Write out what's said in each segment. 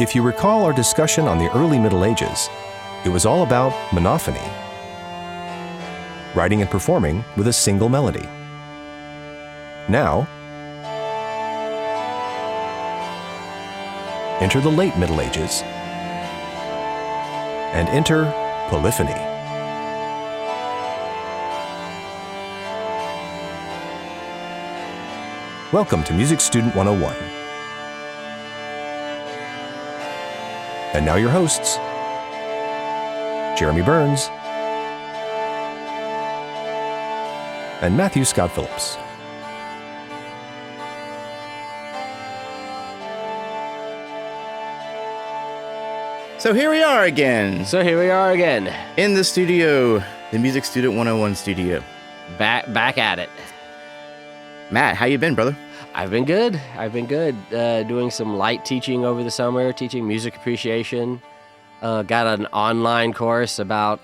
If you recall our discussion on the early Middle Ages, it was all about monophony, writing and performing with a single melody. Now, enter the late Middle Ages and enter polyphony. Welcome to Music Student 101. And now your hosts, Jeremy Burns and Matthew Scott Phillips. So here we are again. In the studio, the Music Student 101 studio. Back at it. Matt, how you been, brother? I've been good. Doing some light teaching over the summer, teaching music appreciation. Got an online course about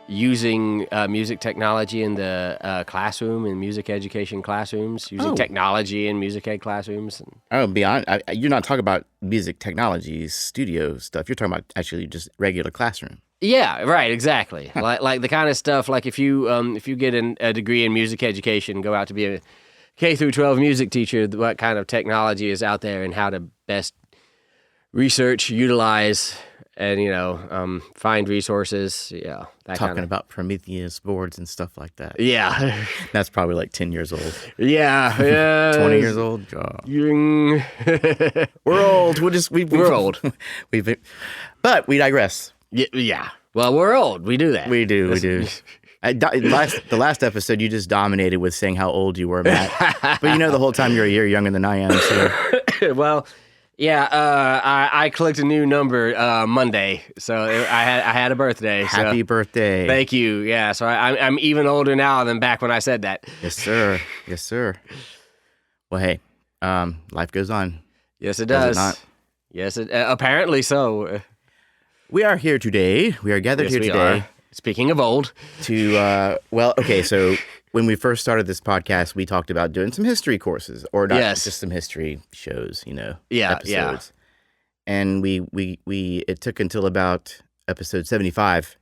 using music technology in the classroom, in music education classrooms, using technology in music ed classrooms. You're not talking about music technology, studio stuff. You're talking about actually just regular classroom. Yeah, right, exactly. like the kind of stuff, like if you get a degree in music education, go out to be a K-12 music teacher, what kind of technology is out there and how to best research, utilize, and, find resources. Yeah. Talking about Prometheus boards and stuff like that. Yeah. That's probably like 10 years old. Yeah. 20 years old. Oh. We're old. We're old. But we digress. Yeah. Well, we're old. We do that. We do. The last episode, you just dominated with saying how old you were, Matt. But the whole time you're a year younger than I am. So. Well, yeah. I clicked a new number Monday, so I had a birthday. Happy birthday! Thank you. Yeah. So I'm even older now than back when I said that. Yes, sir. Yes, sir. Well, hey, life goes on. Yes, it does. Does it not? Yes, apparently so. We are here today. We are gathered here today. Are. Speaking of old. So when we first started this podcast, we talked about doing some history courses, or not just some history shows, episodes. Yeah. And it took until about episode 75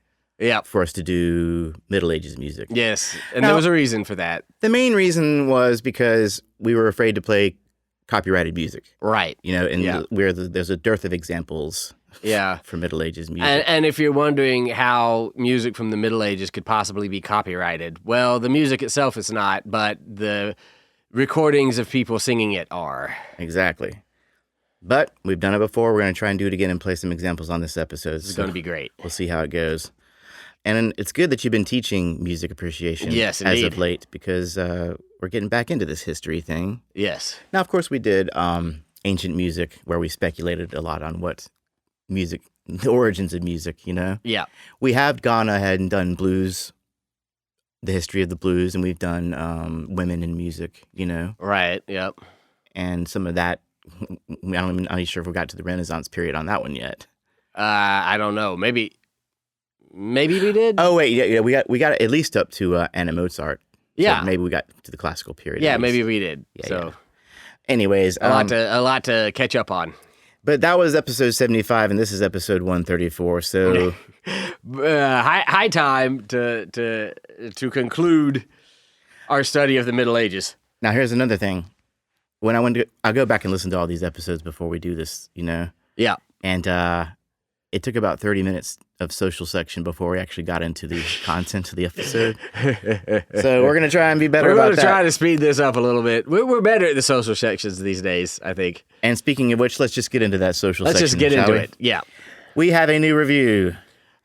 for us to do Middle Ages music. Yes, and there was a reason for that. The main reason was because we were afraid to play copyrighted music. Right. There's a dearth of examples. Yeah, for Middle Ages music. And if you're wondering how music from the Middle Ages could possibly be copyrighted, well, the music itself is not, but the recordings of people singing it are. Exactly. But we've done it before. We're going to try and do it again and play some examples on this episode. It's going to be great. We'll see how it goes. And it's good that you've been teaching music appreciation as of late, because we're getting back into this history thing. Yes. Now, of course, we did ancient music, where we speculated a lot on what music, the origins of music, Yeah. We have gone ahead and done blues, the history of the blues, and we've done women in music, Right, yep. And some of that, I'm not even sure if we got to the Renaissance period on that one yet. I don't know. Maybe we did? Oh, wait, yeah, we got at least up to Anna Mozart. Yeah. So maybe we got to the classical period. Yeah, maybe we did. Yeah, so, yeah. Anyways. A lot to catch up on. But that was episode 75, and this is episode 134. So, high time to conclude our study of the Middle Ages. Now, here's another thing. When I'll go back and listen to all these episodes before we do this, Yeah. And it took about 30 minutes of social section before we actually got into the content of the episode. So we're going to try and be better about that. We're going to try to speed this up a little bit. We're better at the social sections these days, I think. And speaking of which, let's just get into that social section. Let's just get into it. Yeah. We have a new review.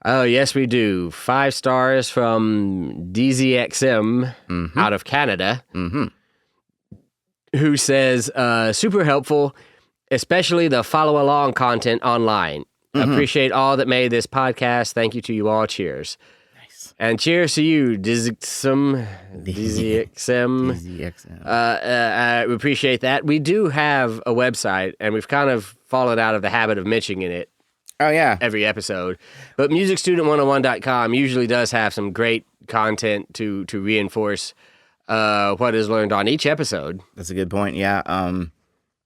Oh, yes, we do. 5 stars from DZXM out of Canada, who says, super helpful, especially the follow-along content online. Appreciate all that made this podcast. Thank you to you all. Cheers. Nice. And cheers to you, DZXM. We appreciate that. We do have a website, and we've kind of fallen out of the habit of mentioning it. Oh, yeah. Every episode. But musicstudent101.com usually does have some great content to reinforce what is learned on each episode. That's a good point, yeah.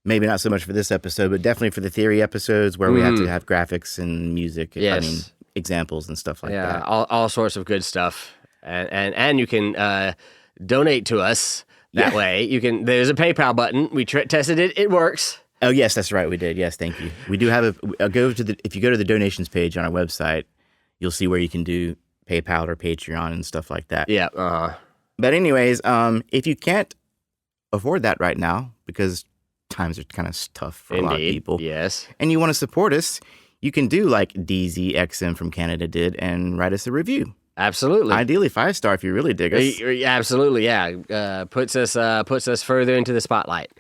Maybe not so much for this episode, but definitely for the theory episodes where we have to have graphics and music. Yes. I mean, examples and stuff like Yeah, that. all sorts of good stuff. And you can donate to us that way. You can. There's a PayPal button. We tested it. It works. Oh, yes, that's right. We did. Yes, thank you. We do have if you go to the donations page on our website, you'll see where you can do PayPal or Patreon and stuff like that. Yeah. But anyways, if you can't afford that right now because times are kind of tough for a lot of people, yes, and you want to support us, you can do like DZXM from Canada did and write us a review. Absolutely. Ideally 5-star if you really dig us. Absolutely, yeah. Puts us further into the spotlight.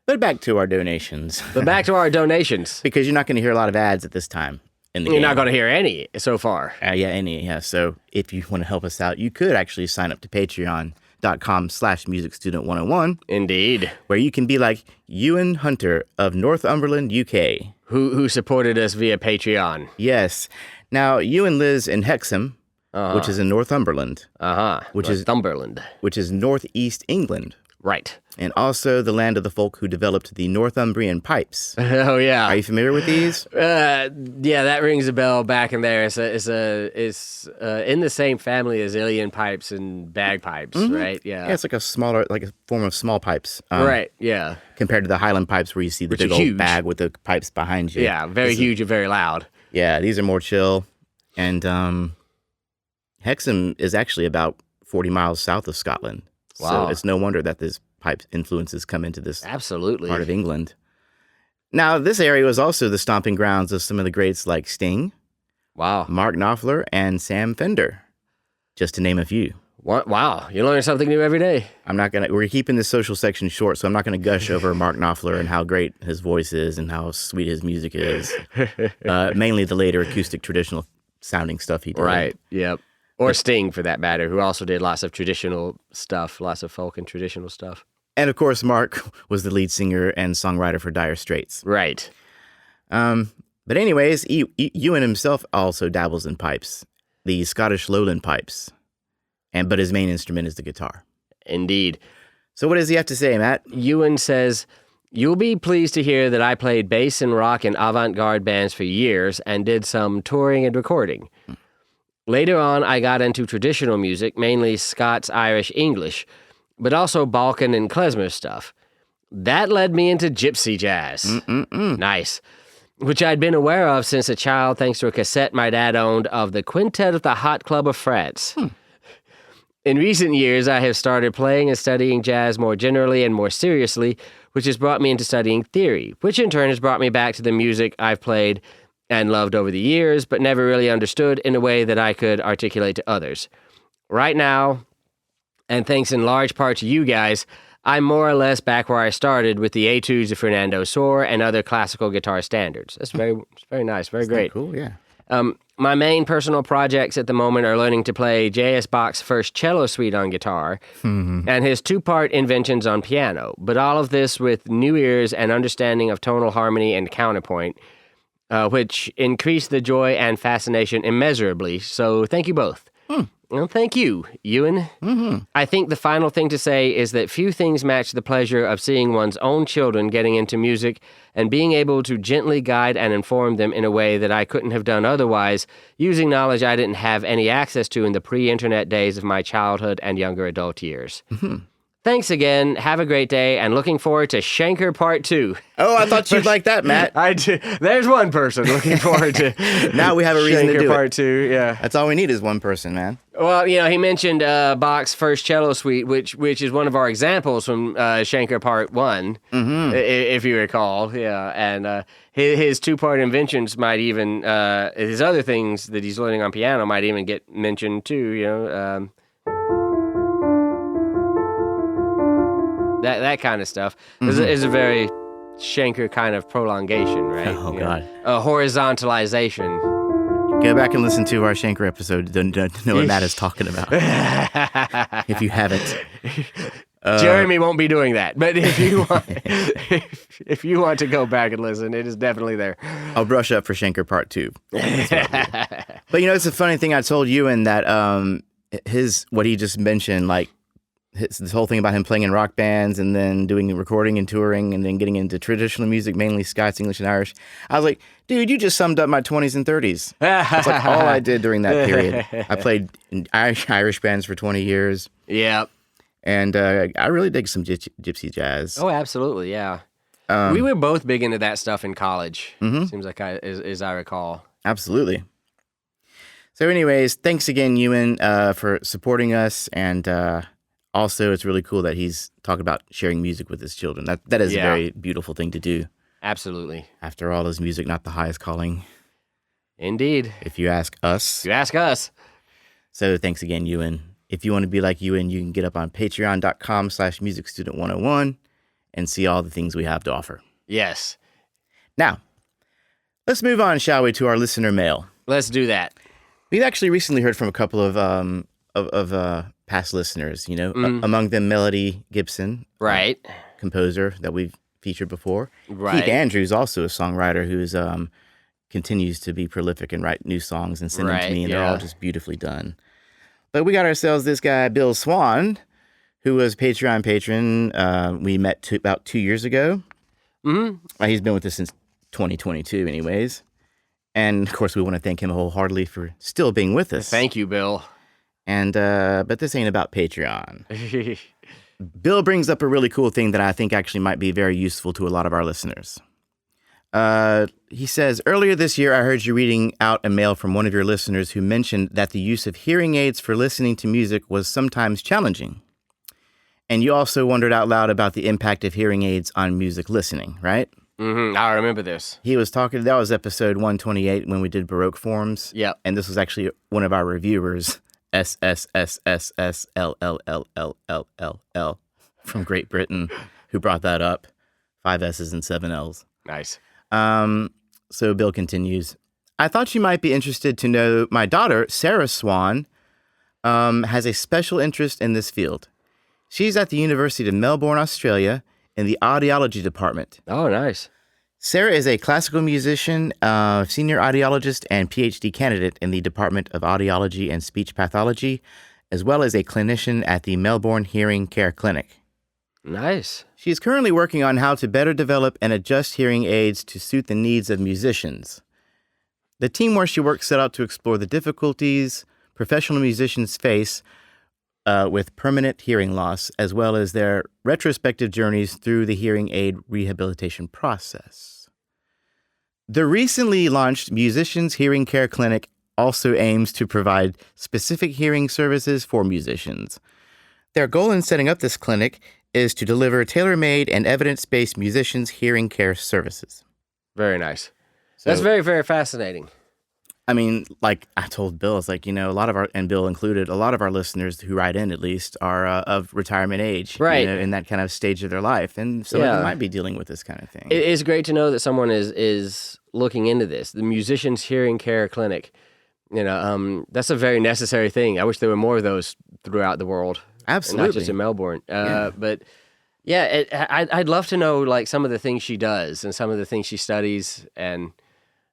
But back to our donations. Because you're not going to hear a lot of ads at this time in the game. You're not going to hear any so far. Yeah. So if you want to help us out, you could actually sign up to patreon.com/musicstudent101. Indeed. Where you can be like Ewan Hunter of Northumberland, UK. Who supported us via Patreon. Yes. Now, Ewan lives in Hexham, which is in Northumberland. Which is Northumberland. Which is northeast England. Right. And also the land of the folk who developed the Northumbrian pipes. Oh, yeah. Are you familiar with these? Yeah, that rings a bell back in there. It's in the same family as Ilian pipes and bagpipes, right? Yeah. Yeah, it's like a form of small pipes. Right, yeah. Compared to the Highland pipes where you see the big old bag with the pipes behind you. Yeah, very huge and very loud. Yeah, these are more chill. And Hexham is actually about 40 miles south of Scotland. Wow. So it's no wonder that this pipe influences come into this part of England. Now, this area was also the stomping grounds of some of the greats like Sting, Mark Knopfler, and Sam Fender, just to name a few. Wow, you learn something new every day. We're keeping this social section short, so I'm not going to gush over Mark Knopfler and how great his voice is and how sweet his music is. Mainly the later acoustic traditional sounding stuff he did. Right, yep. Or Sting, for that matter, who also did lots of traditional stuff, lots of folk and traditional stuff. And, of course, Mark was the lead singer and songwriter for Dire Straits. Right. But anyways, Ewan himself also dabbles in pipes, the Scottish lowland pipes. But his main instrument is the guitar. Indeed. So what does he have to say, Matt? Ewan says, "You'll be pleased to hear that I played bass and rock in avant-garde bands for years and did some touring and recording. Later on, I got into traditional music, mainly Scots, Irish, English, but also Balkan and klezmer stuff. That led me into gypsy jazz." Nice. "Which I'd been aware of since a child thanks to a cassette my dad owned of the Quintet of the Hot Club of France. In recent years, I have started playing and studying jazz more generally and more seriously, which has brought me into studying theory, which in turn has brought me back to the music I've played and loved over the years, but never really understood in a way that I could articulate to others. Right now, and thanks in large part to you guys, I'm more or less back where I started with the Etudes of Fernando Sor and other classical guitar standards." That's very nice, very great. Cool, yeah. My main personal projects at the moment are learning to play J.S. Bach's first cello suite on guitar and his 2-part inventions on piano, but all of this with new ears and understanding of tonal harmony and counterpoint, which increase the joy and fascination immeasurably. So thank you both. Well, thank you, Ewan. I think the final thing to say is that few things match the pleasure of seeing one's own children getting into music and being able to gently guide and inform them in a way that I couldn't have done otherwise, using knowledge I didn't have any access to in the pre-internet days of my childhood and younger adult years. Thanks again. Have a great day, and looking forward to Shanker Part 2. Oh, I thought you'd like that, Matt. I do. There's one person looking forward to Now we have a reason to do Part it. 2, yeah. That's all we need is one person, man. Well, he mentioned Bach's first cello suite, which is one of our examples from Shanker Part 1, if you recall. Yeah, and his 2-part inventions might even, his other things that he's learning on piano might even get mentioned too, That kind of stuff is a very Shanker kind of prolongation, right? Oh, God. A horizontalization. Go back and listen to our Shanker episode to know what Matt is talking about. If you haven't. Jeremy won't be doing that, but if you want to go back and listen, it is definitely there. I'll brush up for Shanker Part 2. But it's a funny thing I told you in that what he just mentioned, like this whole thing about him playing in rock bands and then doing recording and touring and then getting into traditional music, mainly Scots, English, and Irish. I was like, dude, you just summed up my 20s and 30s. That's like all I did during that period. I played in Irish bands for 20 years. Yeah. And I really dig some gypsy jazz. Oh, absolutely, yeah. We were both big into that stuff in college. Seems like as I recall. Absolutely. So anyways, thanks again, Ewan, for supporting us. And also, it's really cool that he's talking about sharing music with his children. That is a very beautiful thing to do. Absolutely. After all, is music not the highest calling? Indeed. If you ask us. You ask us. So thanks again, Ewan. If you want to be like Ewan, you can get up on patreon.com/musicstudent101 and see all the things we have to offer. Yes. Now, let's move on, shall we, to our listener mail. Let's do that. We've actually recently heard from a couple of past listeners, among them Melody Gibson. Right. Composer that we've featured before. Right. Keith Andrews, also a songwriter who's continues to be prolific and write new songs and send them to me, and they're all just beautifully done. But we got ourselves this guy, Bill Swan, who was Patreon patron. We met about 2 years ago. He's been with us since 2022 anyways. And, of course, we want to thank him wholeheartedly for still being with us. Thank you, Bill. And but this ain't about Patreon. Bill brings up a really cool thing that I think actually might be very useful to a lot of our listeners. He says, earlier this year, I heard you reading out a mail from one of your listeners who mentioned that the use of hearing aids for listening to music was sometimes challenging. And you also wondered out loud about the impact of hearing aids on music listening, right? I remember this. He was talking, that was episode 128 when we did Baroque forms. Yep. And this was actually one of our reviewers, SSSSSLLLLLL from Great Britain, who brought that up. 5 S's and 7 L's. Nice. So Bill continues, I thought you might be interested to know my daughter, Sarah Swan, has a special interest in this field. She's at the University of Melbourne, Australia, in the audiology department. Oh, nice. Sarah is a classical musician, senior audiologist, and PhD candidate in the Department of Audiology and Speech Pathology, as well as a clinician at the Melbourne Hearing Care Clinic. Nice. She is currently working on how to better develop and adjust hearing aids to suit the needs of musicians. The team where she works set out to explore the difficulties professional musicians face with permanent hearing loss, as well as their retrospective journeys through the hearing aid rehabilitation process. The recently launched Musicians Hearing Care Clinic also aims to provide specific hearing services for musicians. Their goal in setting up this clinic is to deliver tailor-made and evidence-based musicians' hearing care services. Very nice. So, that's very, very fascinating. I mean, like I told Bill, it's like, a lot of our, and Bill included, a lot of our listeners who write in at least are of retirement age, right? In that kind of stage of their life. And some of them might be dealing with this kind of thing. It is great to know that someone is looking into this. The Musicians Hearing Care Clinic, that's a very necessary thing. I wish there were more of those throughout the world. Absolutely. Not just in Melbourne. But yeah, I'd love to know like some of the things she does and some of the things she studies, and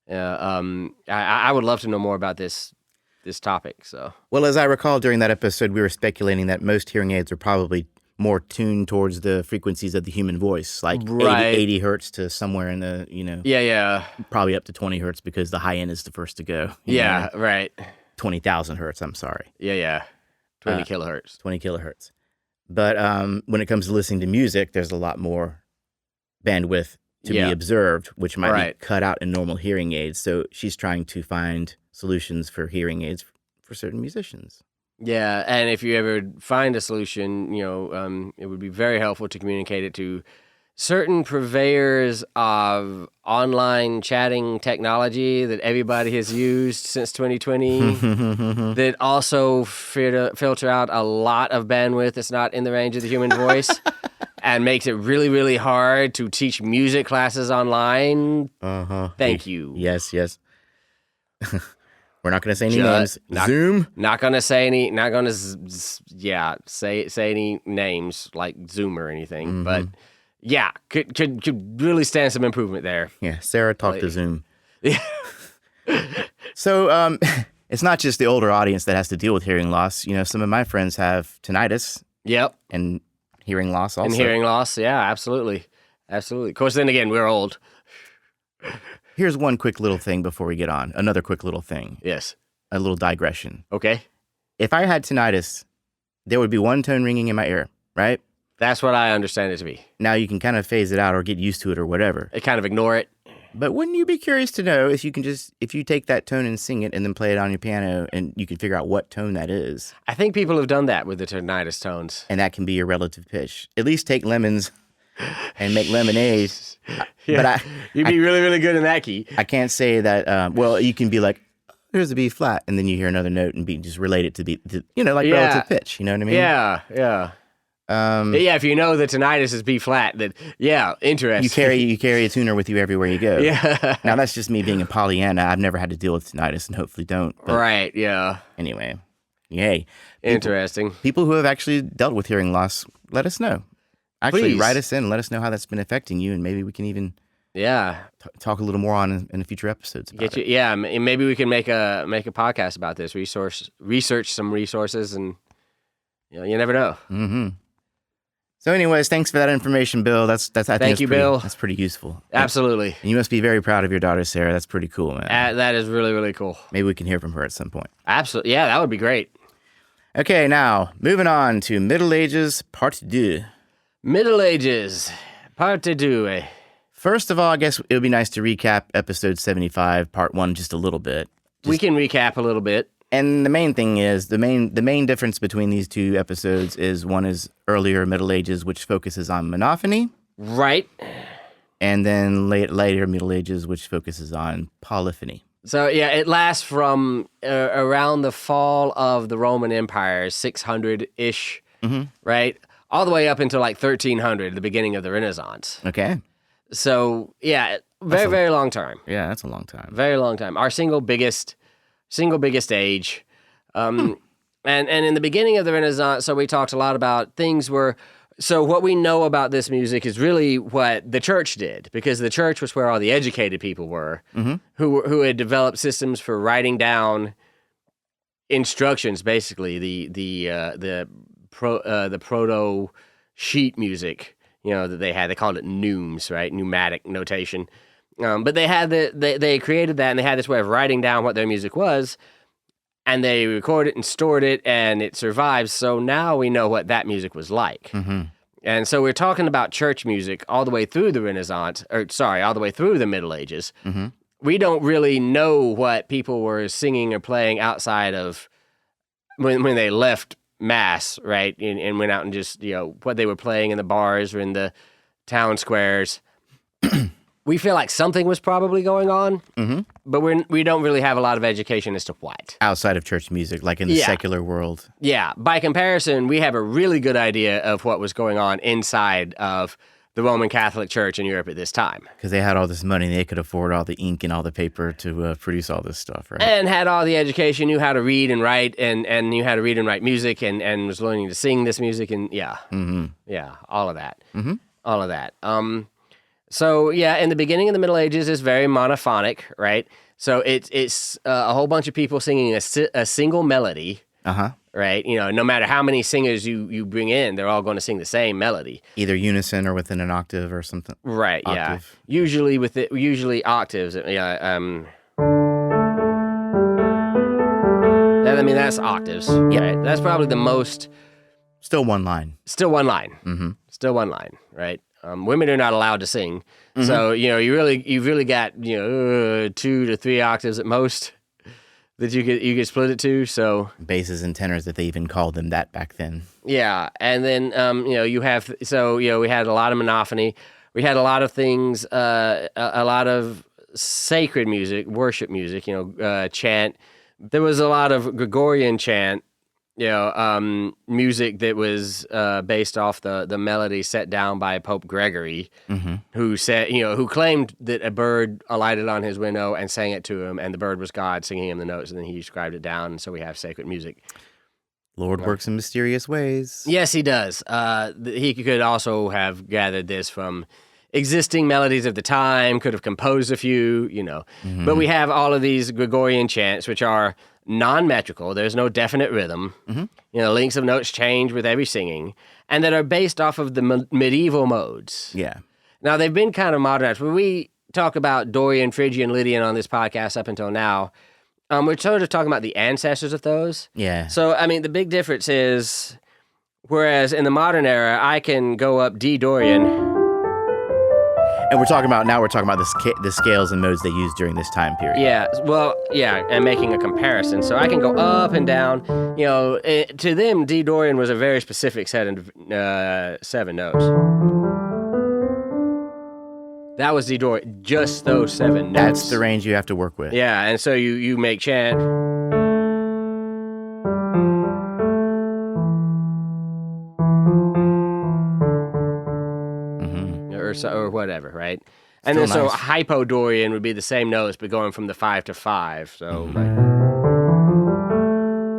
I would love to know more about this topic. So, well, as I recall during that episode, we were speculating that most hearing aids are probably more tuned towards the frequencies of the human voice, like 80 hertz to somewhere in the probably up to 20 hertz because the high end is the first to go. Right. 20,000 hertz. I'm sorry. 20 kilohertz. 20 kilohertz. But when it comes to listening to music, there's a lot more bandwidth to be observed, which might be cut out in normal hearing aids. So she's trying to find solutions for hearing aids for certain musicians. Yeah, and if you ever find a solution, it would be very helpful to communicate it to certain purveyors of online chatting technology that everybody has used since 2020 that also filter out a lot of bandwidth that's not in the range of the human voice and makes it really, really hard to teach music classes online. Thank you. Yes. We're not going to say any names. Zoom? Not going to say any, say any names like Zoom or anything, but... yeah, could really stand some improvement there. Yeah, Sarah talked to Zoom. Yeah. So it's not just the older audience that has to deal with hearing loss. Some of my friends have tinnitus, Yep. And hearing loss also. And hearing loss, yeah, absolutely. Absolutely. Of course, then again, we're old. Here's one quick little thing before we get on. Another quick little thing. Yes. A little digression. Okay. If I had tinnitus, there would be one tone ringing in my ear, right? That's what I understand it to be. Now you can kind of phase it out or get used to it or whatever. Kind of ignore it. But wouldn't you be curious to know if you take that tone and sing it and then play it on your piano and you can figure out what tone that is? I think people have done that with the tinnitus tones. And that can be your relative pitch. At least take lemons and make lemonade. Yeah. But you'd be really, really good in that key. I can't say that, well, you can be like, there's a B flat, and then you hear another note and just relate it to relative pitch. You know what I mean? Yeah, yeah. Yeah, if you know the tinnitus is B flat, then interesting. You carry a tuner with you everywhere you go. Yeah. Now that's just me being a Pollyanna. I've never had to deal with tinnitus, and hopefully don't. Right. Yeah. Anyway, yay. Interesting. People who have actually dealt with hearing loss, let us know. Actually, Please. write us in and let us know how that's been affecting you, and maybe we can even talk a little more on in future episodes about it. Yeah, maybe we can make a podcast about this. Research some resources, and you never know. Mm-hmm. So, anyways, thanks for that information, Bill. Thank you, Bill. That's pretty useful. Absolutely. And you must be very proud of your daughter, Sarah. That's pretty cool, man. That is really, really cool. Maybe we can hear from her at some point. Absolutely. Yeah, that would be great. Okay, now moving on to Middle Ages Pt.2. Middle Ages Pt.2. First of all, I guess it would be nice to recap episode 75, part 1, just a little bit. We can recap a little bit. And the main thing is, the main difference between these two episodes is one is earlier Middle Ages, which focuses on monophony. Right. And then later Middle Ages, which focuses on polyphony. So, yeah, it lasts from around the fall of the Roman Empire, 600-ish, right? All the way up until like 1300, the beginning of the Renaissance. Okay. So, yeah, very long time. Yeah, that's a long time. Very long time. Our single biggest age. And in the beginning of the Renaissance, so we talked a lot about things were... So what we know about this music is really what the church did, because the church was where all the educated people were, who had developed systems for writing down instructions, basically the proto sheet music, that they had. They called it neumes, right? Pneumatic notation. But they had they created that, and they had this way of writing down what their music was, and they recorded it and stored it, and it survives. So now we know what that music was like. And so we're talking about church music all the way through the Renaissance, all the way through the Middle Ages. We don't really know what people were singing or playing outside of when they left Mass, right? And went out and just, what they were playing in the bars or in the town squares. We feel like something was probably going on, but we don't really have a lot of education as to what. Outside of church music, like in the secular world. Yeah. By comparison, we have a really good idea of what was going on inside of the Roman Catholic Church in Europe at this time. Because they had all this money, they could afford all the ink and all the paper to produce all this stuff, right? And had all the education, knew how to read and write, and knew how to read and write music, and was learning to sing this music, and yeah, all of that. All of that. So, yeah, in the beginning of the Middle Ages, it's very monophonic, right? So it's a whole bunch of people singing a single melody, right? No matter how many singers you bring in, they're all going to sing the same melody. Either unison or within an octave or something. Right, octave. Yeah. Usually octaves. Yeah. That's octaves. Yeah. Right? That's probably the most... Still one line. Still one line, right? Women are not allowed to sing, so you've really got 2 to 3 octaves at most that you could split it to. So basses and tenors, if they even called them that back then. Yeah, and then we had a lot of monophony, we had a lot of things, a lot of sacred music, worship music, chant. There was a lot of Gregorian chant. Music that was based off the melody set down by Pope Gregory, who claimed that a bird alighted on his window and sang it to him, and the bird was God singing him the notes, and then he scribed it down, and so we have sacred music. Lord works in mysterious ways. Yes, he does. He could also have gathered this from existing melodies of the time, could have composed a few, But we have all of these Gregorian chants, which are non-metrical. There's no definite rhythm. Links of notes change with every singing, and that are based off of the medieval modes. Yeah. Now, they've been kind of modernized. When we talk about Dorian, Phrygian, Lydian on this podcast up until now, we're sort of talking about the ancestors of those. Yeah. So, I mean, the big difference is, whereas in the modern era, I can go up D Dorian. And we're talking about the scales and modes they used during this time period. Yeah, well, yeah, and making a comparison. So I can go up and down. To them, D Dorian was a very specific set of 7 notes. That was D Dorian, just those 7 notes. That's the range you have to work with. Yeah, and so you make chant. Or whatever, right? And Still then so nice. hypodorian would be the same notes, but going from the 5 to 5. So,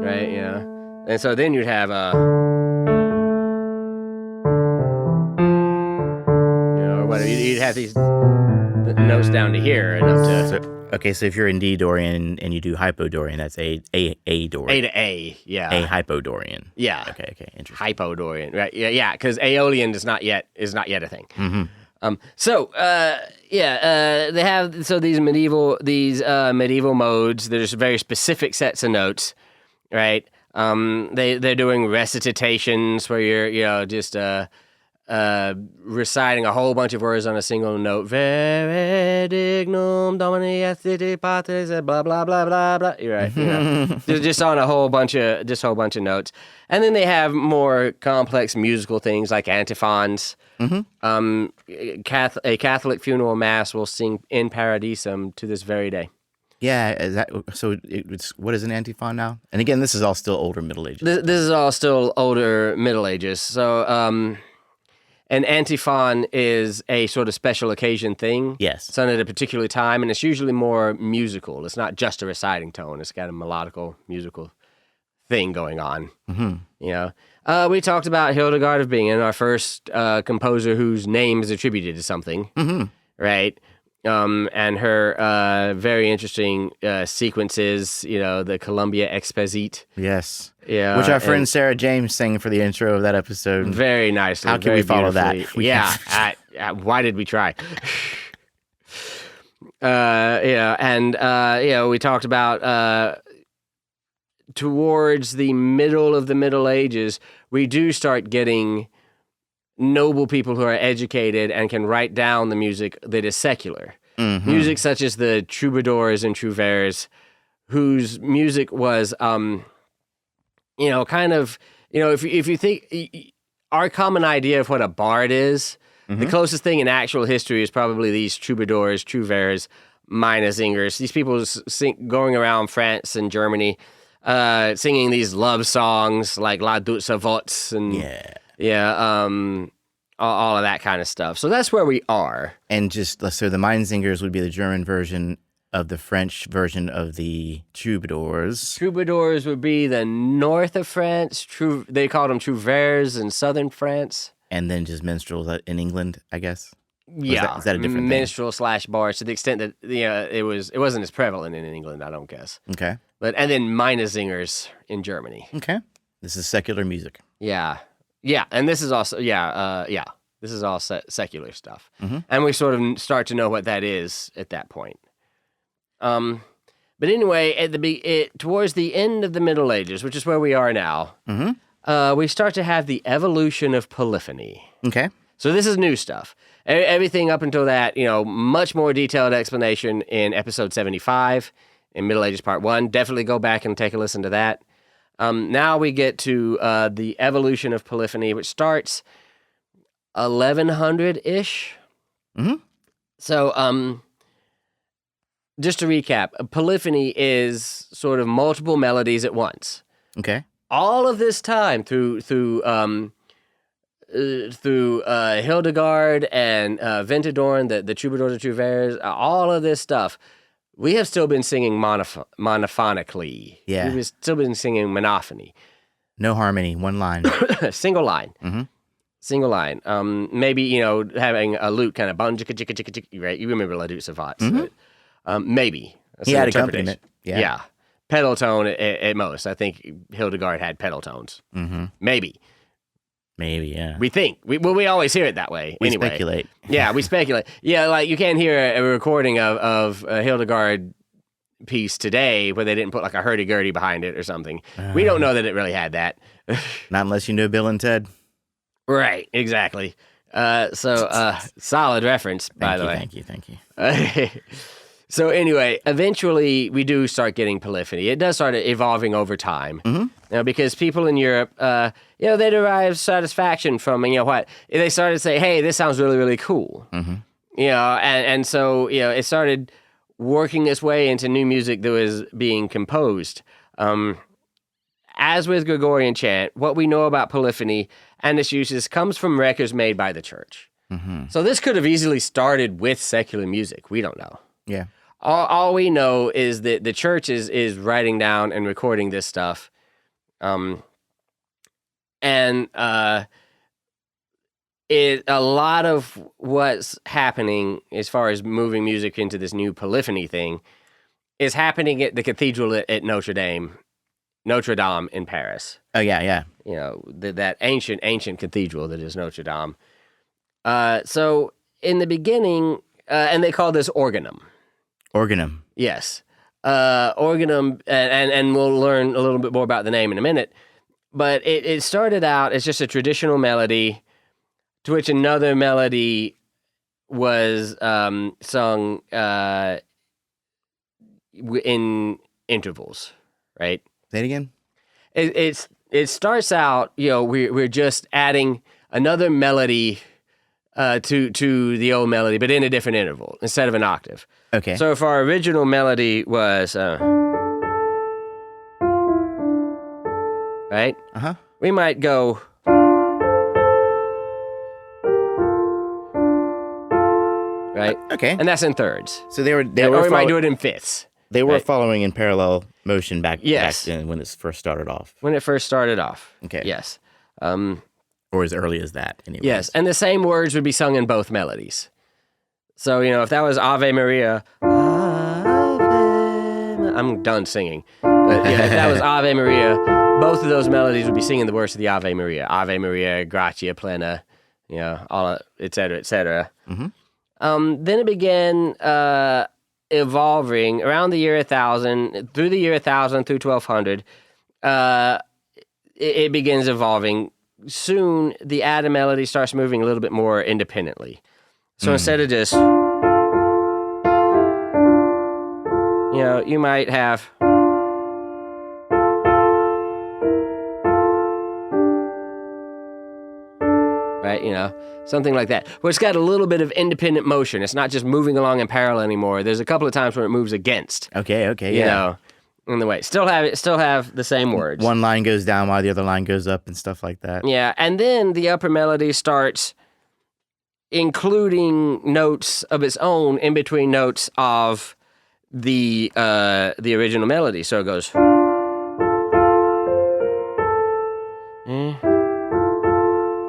right, yeah. And so then you'd have or whatever. You'd have these notes down to here and up to. So if you're in D Dorian and you do hypodorian, that's A Dorian. A to A, yeah. A hypodorian. Yeah. Okay, interesting. Hypodorian, right? Yeah, because Aeolian is not yet a thing. They have these medieval modes. There's very specific sets of notes, right? They're doing recitations where you're just reciting a whole bunch of words on a single note. Vere dignum domini ethiti patres, blah blah blah blah blah. Right? Just on a whole bunch of notes, and then they have more complex musical things like antiphons. A Catholic funeral mass will sing In Paradisum to this very day. Yeah, what is an antiphon now? And again, this is all still older Middle Ages. This is all still older Middle Ages. So, an antiphon is a sort of special occasion thing. Yes. It's done at a particular time, and it's usually more musical. It's not just a reciting tone. It's got a melodical, musical thing going on. We talked about Hildegard of Bingen, our first composer whose name is attributed to something, right? And her very interesting sequences, the Columbia Exposit. Yes. Yeah. Which our friend Sarah James sang for the intro of that episode. Very nicely. How can we follow that? Why did we try? We talked about towards the middle of the Middle Ages, we do start getting noble people who are educated and can write down the music that is secular. Music such as the troubadours and trouvères, whose music was, if you think our common idea of what a bard is, the closest thing in actual history is probably these troubadours, trouvères, minnesingers. These people going around France and Germany, singing these love songs like La Douce Voix and all of that kind of stuff. So that's where we are. And so the Minnesingers would be the German version of the French version of the troubadours. Troubadours would be the north of France. They called them trouvères in southern France. And then just minstrels in England, I guess. Yeah, is that a different minstrel / bard, to the extent that it wasn't as prevalent in England, I don't guess. Okay. And then minnesingers in Germany. Okay. This is secular music. Yeah, and this is also this is all secular stuff, and we sort of start to know what that is at that point. But anyway, towards the end of the Middle Ages, which is where we are now, we start to have the evolution of polyphony. Okay. So this is new stuff. Everything up until that, much more detailed explanation in episode 75 in Middle Ages Part 1. Definitely go back and take a listen to that. Now we get to the evolution of polyphony, which starts 1100-ish. So just to recap, a polyphony is sort of multiple melodies at once. Okay. All of this time through Hildegard and Ventadorn, the troubadours and trouvères, all of this stuff, we have still been singing monophonically. Yeah. We've still been singing monophony. No harmony, one line. Single line. Single line. Maybe, having a lute kind of bun, right? You remember La Douce Voix. Maybe. He had accompaniment. Yeah. pedal tone at most. I think Hildegard had pedal tones. Mm-hmm. Maybe, yeah. We think. We always hear it that way. We anyway. speculate. Yeah, we speculate. Yeah, like you can't hear a recording of a Hildegard piece today where they didn't put like a hurdy-gurdy behind it or something. We don't know that it really had that. Not unless you know Bill and Ted. Right, exactly. Solid reference, by the way. Thank you. So anyway, eventually we do start getting polyphony. It does start evolving over time. Mm-hmm. Because people in Europe, they derive satisfaction from, what? They started to say, hey, this sounds really, really cool. Mm-hmm. And so, it started working its way into new music that was being composed. As with Gregorian chant, what we know about polyphony and its uses comes from records made by the church. Mm-hmm. So this could have easily started with secular music. We don't know. Yeah. All we know is that the church is writing down and recording this stuff. A lot of what's happening as far as moving music into this new polyphony thing is happening at the cathedral at Notre Dame in Paris. Oh, yeah. That ancient cathedral that is Notre Dame. So in the beginning, and they call this organum. Organum. Yes. Organum, and we'll learn a little bit more about the name in a minute, but it started out as just a traditional melody to which another melody was sung in intervals, right? Say it again? It starts out, we're just adding another melody to the old melody, but in a different interval instead of an octave. Okay. So if our original melody was, right? Uh-huh. We might go, right? Okay. And that's in thirds. So they were or we might do it in fifths. They were right? following in parallel motion back then when it first started off. When it first started off. Okay. Yes. Or as early as that, anyway. Yes, and the same words would be sung in both melodies. So, if that was Ave Maria, I'm done singing. But if that was Ave Maria, both of those melodies would be singing the words of the Ave Maria. Ave Maria, gratia plena, all, et cetera, et cetera. Mm-hmm. Then it began evolving around the year 1000, through the year 1000 through 1200. It begins evolving. Soon, the added melody starts moving a little bit more independently. So instead of just, you might have, right, something like that, where it's got a little bit of independent motion. It's not just moving along in parallel anymore. There's a couple of times where it moves against. Okay, yeah. In the way. Still have the same words. One line goes down while the other line goes up and stuff like that. Yeah, and then the upper melody starts including notes of its own in between notes of the original melody. So it goes,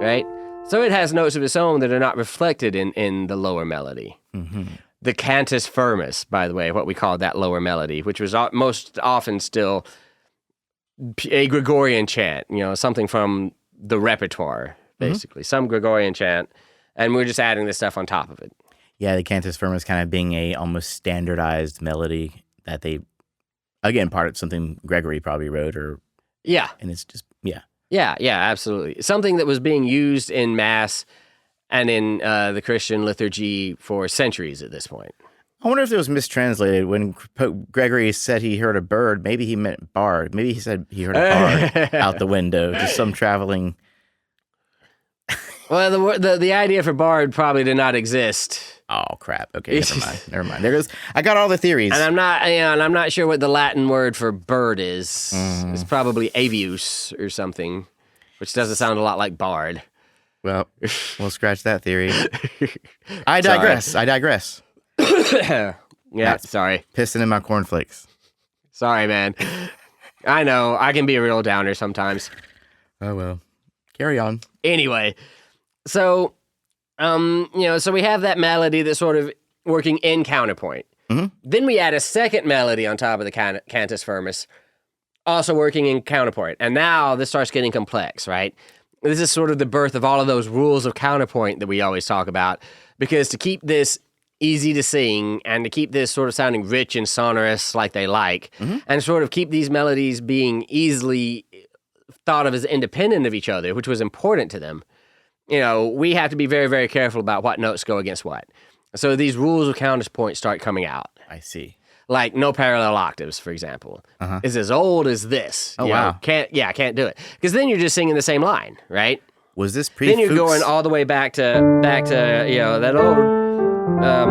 right? So it has notes of its own that are not reflected in the lower melody. Mm-hmm. The cantus firmus, by the way, what we call that lower melody, which was most often still a Gregorian chant, something from the repertoire, basically, some Gregorian chant, and we're just adding this stuff on top of it. Yeah, the cantus firmus kind of being a almost standardized melody that they, again, part of something Gregory probably wrote, yeah, and it's just yeah, absolutely, something that was being used in Mass and in the Christian liturgy for centuries at this point. I wonder if it was mistranslated. When Pope Gregory said he heard a bird, maybe he meant bard. Maybe he said he heard a bard out the window, just some traveling. Well, the idea for bard probably did not exist. Oh crap! Okay, never mind. There goes. I got all the theories, and I'm not sure what the Latin word for bird is. It's probably avius or something, which doesn't sound a lot like bard. Well, we'll scratch that theory. I digress. Yeah, sorry. Pissing in my cornflakes. Sorry, man. I know. I can be a real downer sometimes. Oh, well. Carry on. Anyway, so, so we have that melody that's sort of working in counterpoint. Then we add a second melody on top of the cantus firmus, also working in counterpoint. And now this starts getting complex, right? This is sort of the birth of all of those rules of counterpoint that we always talk about, because to keep this easy to sing and to keep this sort of sounding rich and sonorous like they like, and sort of keep these melodies being easily thought of as independent of each other, which was important to them, we have to be very, very careful about what notes go against what. So these rules of counterpoint start coming out. I see. Like no parallel octaves, for example, is as old as this. Oh, wow. Can't do it. Because then you're just singing the same line, right? Was this Then you're going all the way back to that old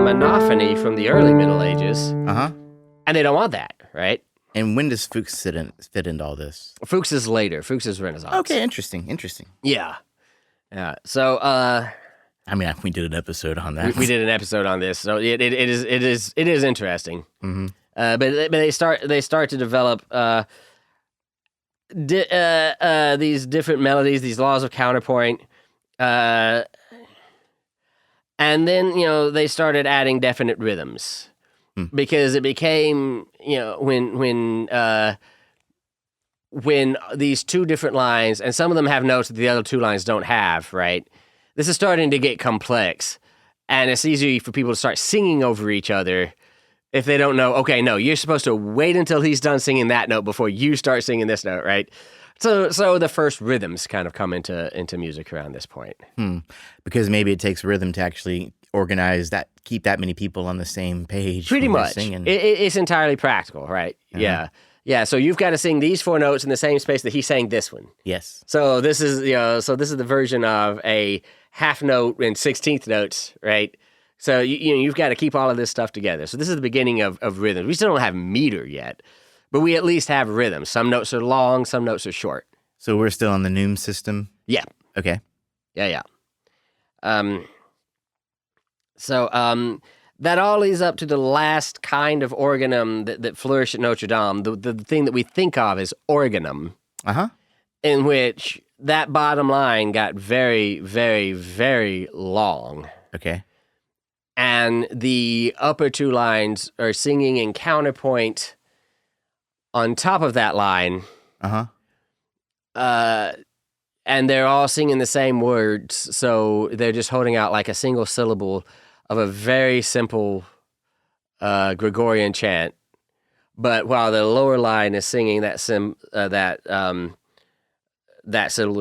monophony from the early Middle Ages. And they don't want that, right? And when does Fuchs fit into all this? Fuchs is later. Fuchs is Renaissance. Okay, interesting. Yeah. So, we did an episode on that. We did an episode on this, so it is interesting. But they start to develop these different melodies, these laws of counterpoint, and then they started adding definite rhythms because it became when these two different lines, and some of them have notes that the other two lines don't have, right? This is starting to get complex, and it's easy for people to start singing over each other if they don't know, okay, no, you're supposed to wait until he's done singing that note before you start singing this note, right? So the first rhythms kind of come into music around this point. Because maybe it takes rhythm to actually organize that, keep that many people on the same page. Pretty much. It's entirely practical, right? Yeah. Yeah, so you've got to sing these four notes in the same space that he sang this one. Yes. So this is the version of a half note and 16th notes, right? So you've got to keep all of this stuff together. So this is the beginning of rhythm. We still don't have meter yet, but we at least have rhythm. Some notes are long, some notes are short. So we're still on the Neum system? Yeah. Okay. Yeah. That all leads up to the last kind of organum that flourished at Notre Dame, the thing that we think of as oraganum, in which that bottom line got very, very, very long. Okay. And the upper two lines are singing in counterpoint on top of that line. And they're all singing the same words, so they're just holding out like a single syllable of a very simple Gregorian chant. But while the lower line is singing that syllable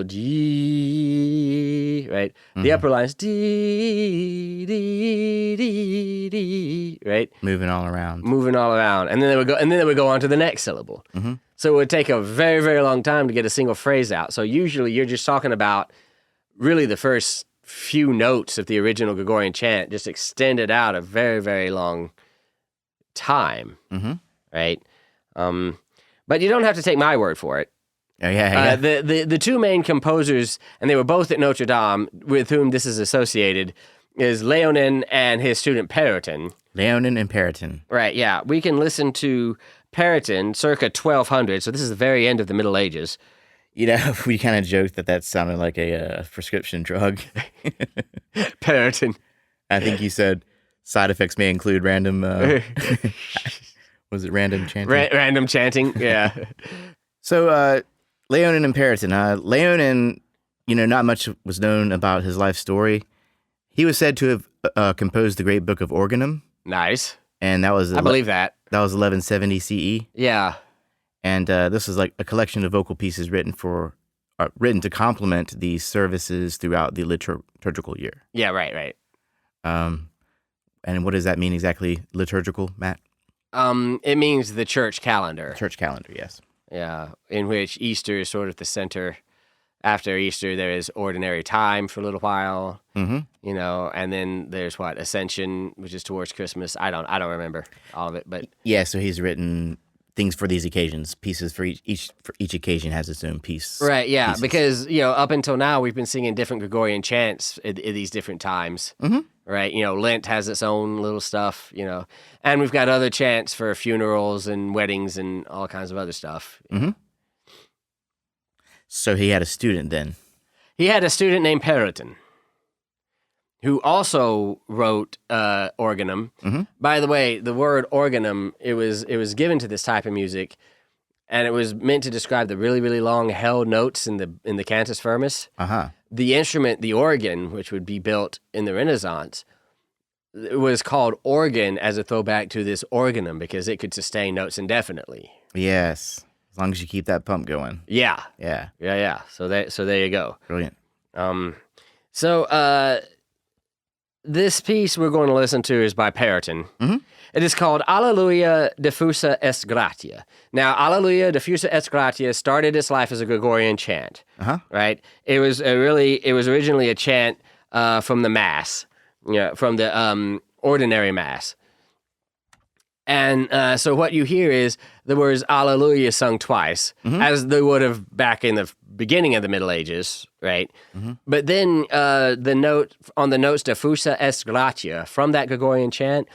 D, right? The upper line is D, D, D, D, right? Moving all around. And then they would go on to the next syllable. So it would take a very, very long time to get a single phrase out. So usually you're just talking about really the first few notes of the original Gregorian chant, just extended out a very, very long time, right? But you don't have to take my word for it. Yeah. The two main composers, and they were both at Notre Dame, with whom this is associated, is Léonin and his student Perotin. Léonin and Perotin. Right, yeah. We can listen to Perotin circa 1200, so this is the very end of the Middle Ages. We kind of joked that sounded like a prescription drug. Perotin. I think you said side effects may include random... was it random chanting? Random chanting, yeah. So, Léonin and Perotin. Léonin, not much was known about his life story. He was said to have composed the great book of Organum. Nice. And that was... I believe that. That was 1170 CE. Yeah. And this is like a collection of vocal pieces written to complement the services throughout the liturgical year. Yeah, right. And what does that mean exactly, liturgical, Matt? It means the church calendar. Church calendar, yes. Yeah, in which Easter is sort of the center. After Easter, there is ordinary time for a little while, and then there's Ascension, which is towards Christmas. I don't remember all of it, but yeah. So he's written things for these occasions, pieces for each occasion has its own piece. Right, yeah, pieces. because up until now we've been singing different Gregorian chants at these different times. Right, Lent has its own little stuff, and we've got other chants for funerals and weddings and all kinds of other stuff. So he had a student then. He had a student named Perotin. who also wrote organum. Mm-hmm. By the way, the word organum, it was given to this type of music, and it was meant to describe the really, really long held notes in the cantus firmus. Uh-huh. The instrument, the organ, which would be built in the Renaissance, it was called organ as a throwback to this organum because it could sustain notes indefinitely. Yes. As long as you keep that pump going. Yeah. Yeah. Yeah. So there you go. Brilliant. This piece we're going to listen to is by Periton. Mm-hmm. It is called Alleluia diffusa est gratia. Now, Alleluia diffusa est gratia started its life as a Gregorian chant. Uh-huh. Right? It was originally a chant from the Mass, from the ordinary Mass. And so what you hear is the words Alleluia sung twice, as they would have back in the beginning of the Middle Ages, right? Mm-hmm. But then the note on the notes diffusa est gratia from that Gregorian chant,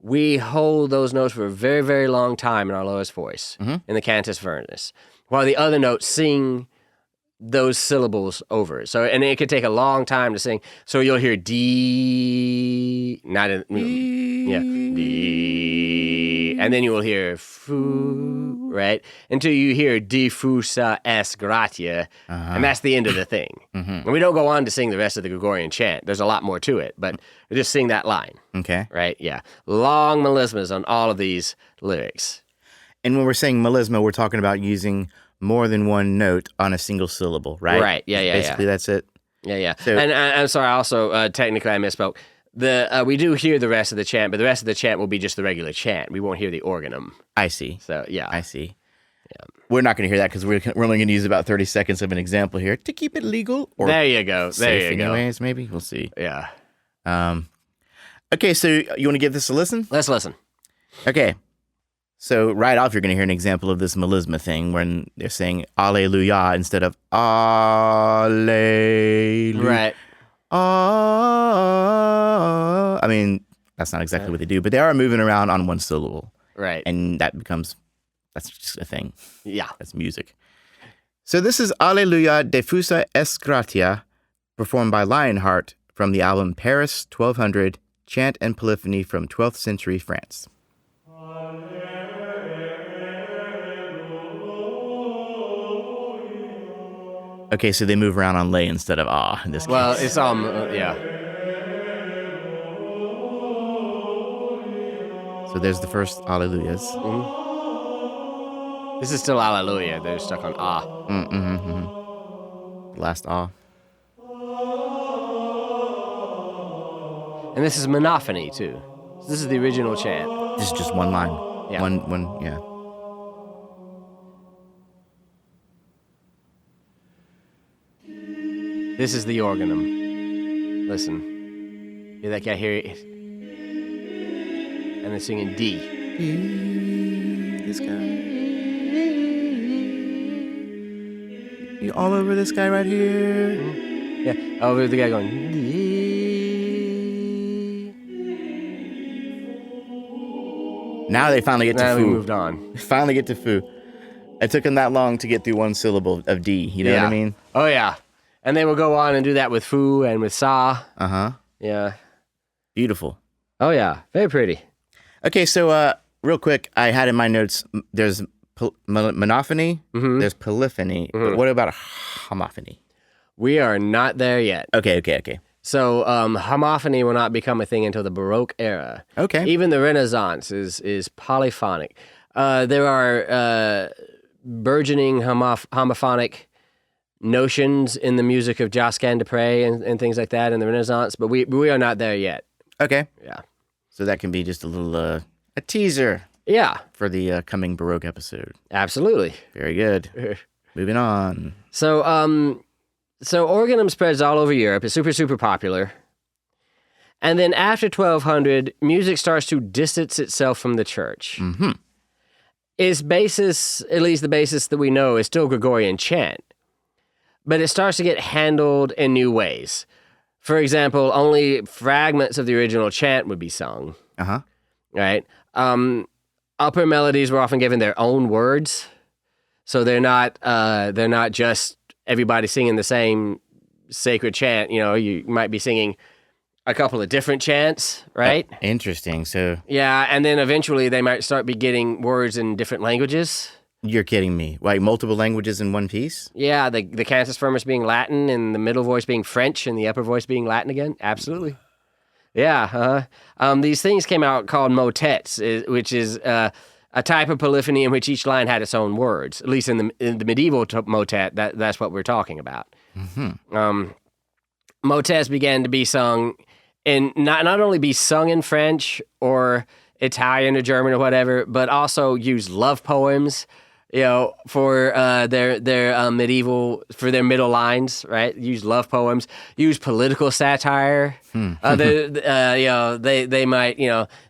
we hold those notes for a very, very long time in our lowest voice, in the cantus firmus, while the other notes sing those syllables over. So, and it could take a long time to sing. So you'll hear D, not in, D, and then you will hear foo, right? Until you hear diffusa est gratia, and that's the end of the thing. And we don't go on to sing the rest of the Gregorian chant. There's a lot more to it, but we just sing that line. Okay. Right? Yeah. Long melismas on all of these lyrics. And when we're saying melisma, we're talking about using more than one note on a single syllable, right? Right. Yeah. Basically, that's it. Yeah. So, and I'm sorry, also, technically I misspoke. We do hear the rest of the chant, but the rest of the chant will be just the regular chant. We won't hear the organum. I see. So, yeah. I see. Yeah. We're not going to hear that because we're only going to use about 30 seconds of an example here to keep it legal. Or there you go. There you go. Anyways, maybe. We'll see. Yeah. Okay, so you want to give this a listen? Let's listen. Okay. So right off, you're going to hear an example of this melisma thing when they're saying Alleluia instead of Alleluia. Right. I mean, that's not exactly what they do, but they are moving around on one syllable. Right. And that's just a thing. Yeah. That's music. So this is Alleluia diffusa est gratia, performed by Lionheart from the album Paris 1200, Chant and Polyphony from 12th century France. Okay, so they move around on lay instead of ah in this case. Well, it's yeah. So there's the first Alleluias. This is still Alleluia. They're stuck on ah. Last ah. And this is monophony too. So this is the original chant. This is just one line. Yeah. One, yeah. This is the organum. Listen. Hear that guy here? And they're singing D. This guy. You all over this guy right here? Yeah. Oh, the guy going D. Now they finally get to Now foo. we moved on. They finally get to foo. It took them that long to get through one syllable of D. You know what I mean? Oh, yeah. And they will go on and do that with foo and with sa. Uh-huh. Yeah. Beautiful. Oh, yeah. Very pretty. Okay, so real quick, I had in my notes, there's monophony, there's polyphony, but what about homophony? We are not there yet. Okay. So homophony will not become a thing until the Baroque era. Okay. Even the Renaissance is polyphonic. There are burgeoning homophonic notions in the music of Josquin des Prez and things like that in the Renaissance, but we are not there yet. Okay. Yeah. So that can be just a little a teaser. Yeah. For the coming Baroque episode. Absolutely. Very good. Moving on. So organum spreads all over Europe. It's super, super popular. And then after 1200, music starts to distance itself from the church. Mm-hmm. Its basis, at least the basis that we know, is still Gregorian chant. But it starts to get handled in new ways. For example, only fragments of the original chant would be sung. Uh-huh. Right? Upper melodies were often given their own words. So they're not just everybody singing the same sacred chant. You know, you might be singing a couple of different chants, right? Interesting. So yeah, and then eventually they might start be getting words in different languages. You're kidding me. Like multiple languages in one piece? Yeah, the cantus firmus being Latin and the middle voice being French and the upper voice being Latin again. Absolutely. Yeah. These things came out called motets, which is a type of polyphony in which each line had its own words. At least in the medieval motet, that's what we're talking about. Mm-hmm. Motets began to be sung in not only be sung in French or Italian or German or whatever, but also use love poems, for their medieval, for their middle lines, right? Use love poems, use political satire. They might,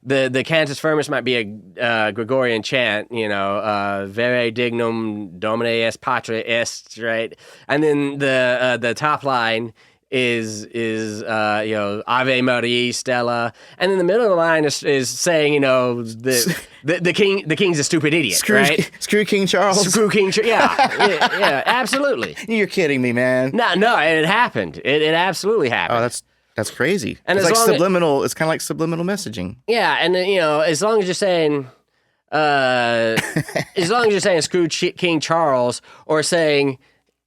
the cantus firmus might be a Gregorian chant, Vere dignum domine est patre est, right? And then the top line is Ave Maria Stella, and then the middle of the line is saying the king's a stupid idiot, right? Screw King Charles. Screw King Charles. Yeah, absolutely. You're kidding me, man. No, it happened. It absolutely happened. Oh, that's crazy. And it's like subliminal. It's kind of like subliminal messaging. Yeah, and as long as you're saying. As long as you're saying screw King Charles or saying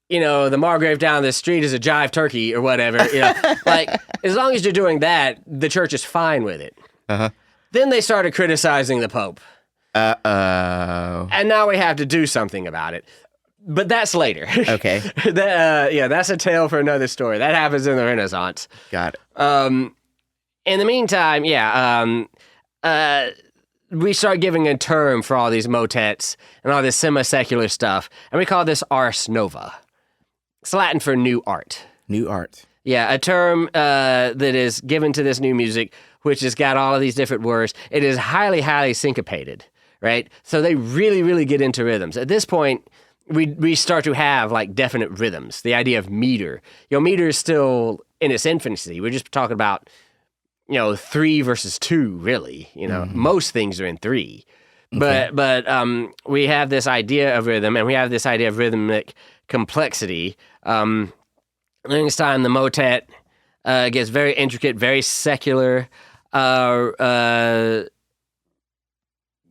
the Margrave down the street is a jive turkey or whatever, like as long as you're doing that, the church is fine with it. Uh-huh. Then they started criticizing the Pope. Uh-oh. And now we have to do something about it. But that's later. Okay. That's a tale for another story. That happens in the Renaissance. Got it. In the meantime, we start giving a term for all these motets and all this semi-secular stuff, and we call this ars nova. It's Latin for new art. New art. Yeah, a term that is given to this new music, which has got all of these different words. It is highly, highly syncopated, right? So they really, really get into rhythms. At this point, we start to have like definite rhythms. The idea of meter. Meter is still in its infancy. We're just talking about 3 versus 2, really. Most things are in 3. Okay. But we have this idea of rhythm, and we have this idea of rhythmic complexity. Next time the motet gets very intricate, very secular.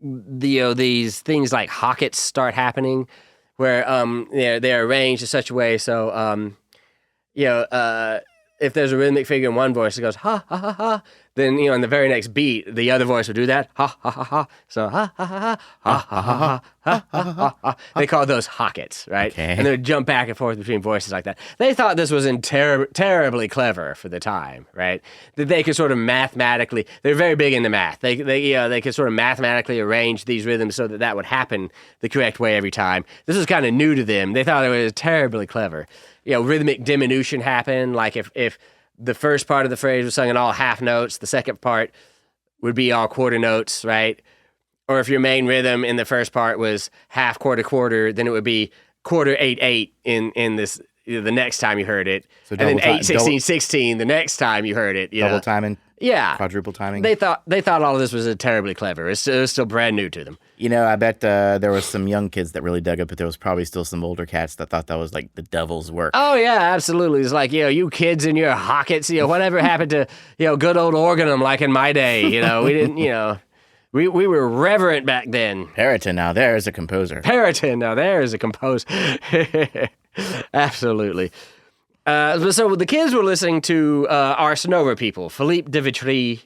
These things like hockets start happening, where they're arranged in such a way so if there's a rhythmic figure in one voice, it goes ha ha ha ha. Then in the very next beat, the other voice will do that ha ha ha ha. So ha ha ha ha ha ha ha ha ha ha ha. They call those hockets, right? Okay. And they would jump back and forth between voices like that. They thought this was terribly clever for the time, right? That they could sort of mathematically. They're very big into math. They could sort of mathematically arrange these rhythms so that would happen the correct way every time. This was kind of new to them. They thought it was terribly clever. Rhythmic diminution happened. Like if the first part of the phrase was sung in all half notes, the second part would be all quarter notes, right? Or if your main rhythm in the first part was half, quarter, quarter, then it would be quarter, 8, 8 in this the next time you heard it. So and then 8, 16, 16 the next time you heard it. Double timing? Yeah. Quadruple timing? They thought all of this was terribly clever. It was still brand new to them. I bet there was some young kids that really dug it, but there was probably still some older cats that thought that was like the devil's work. Oh, yeah, absolutely. It's like, you kids and your hockets, whatever happened to, good old organum like in my day, we didn't, we were reverent back then. Periton, now there's a composer. Periton, now there's a composer. Absolutely. So the kids were listening to ars nova people, Philippe de Vitry,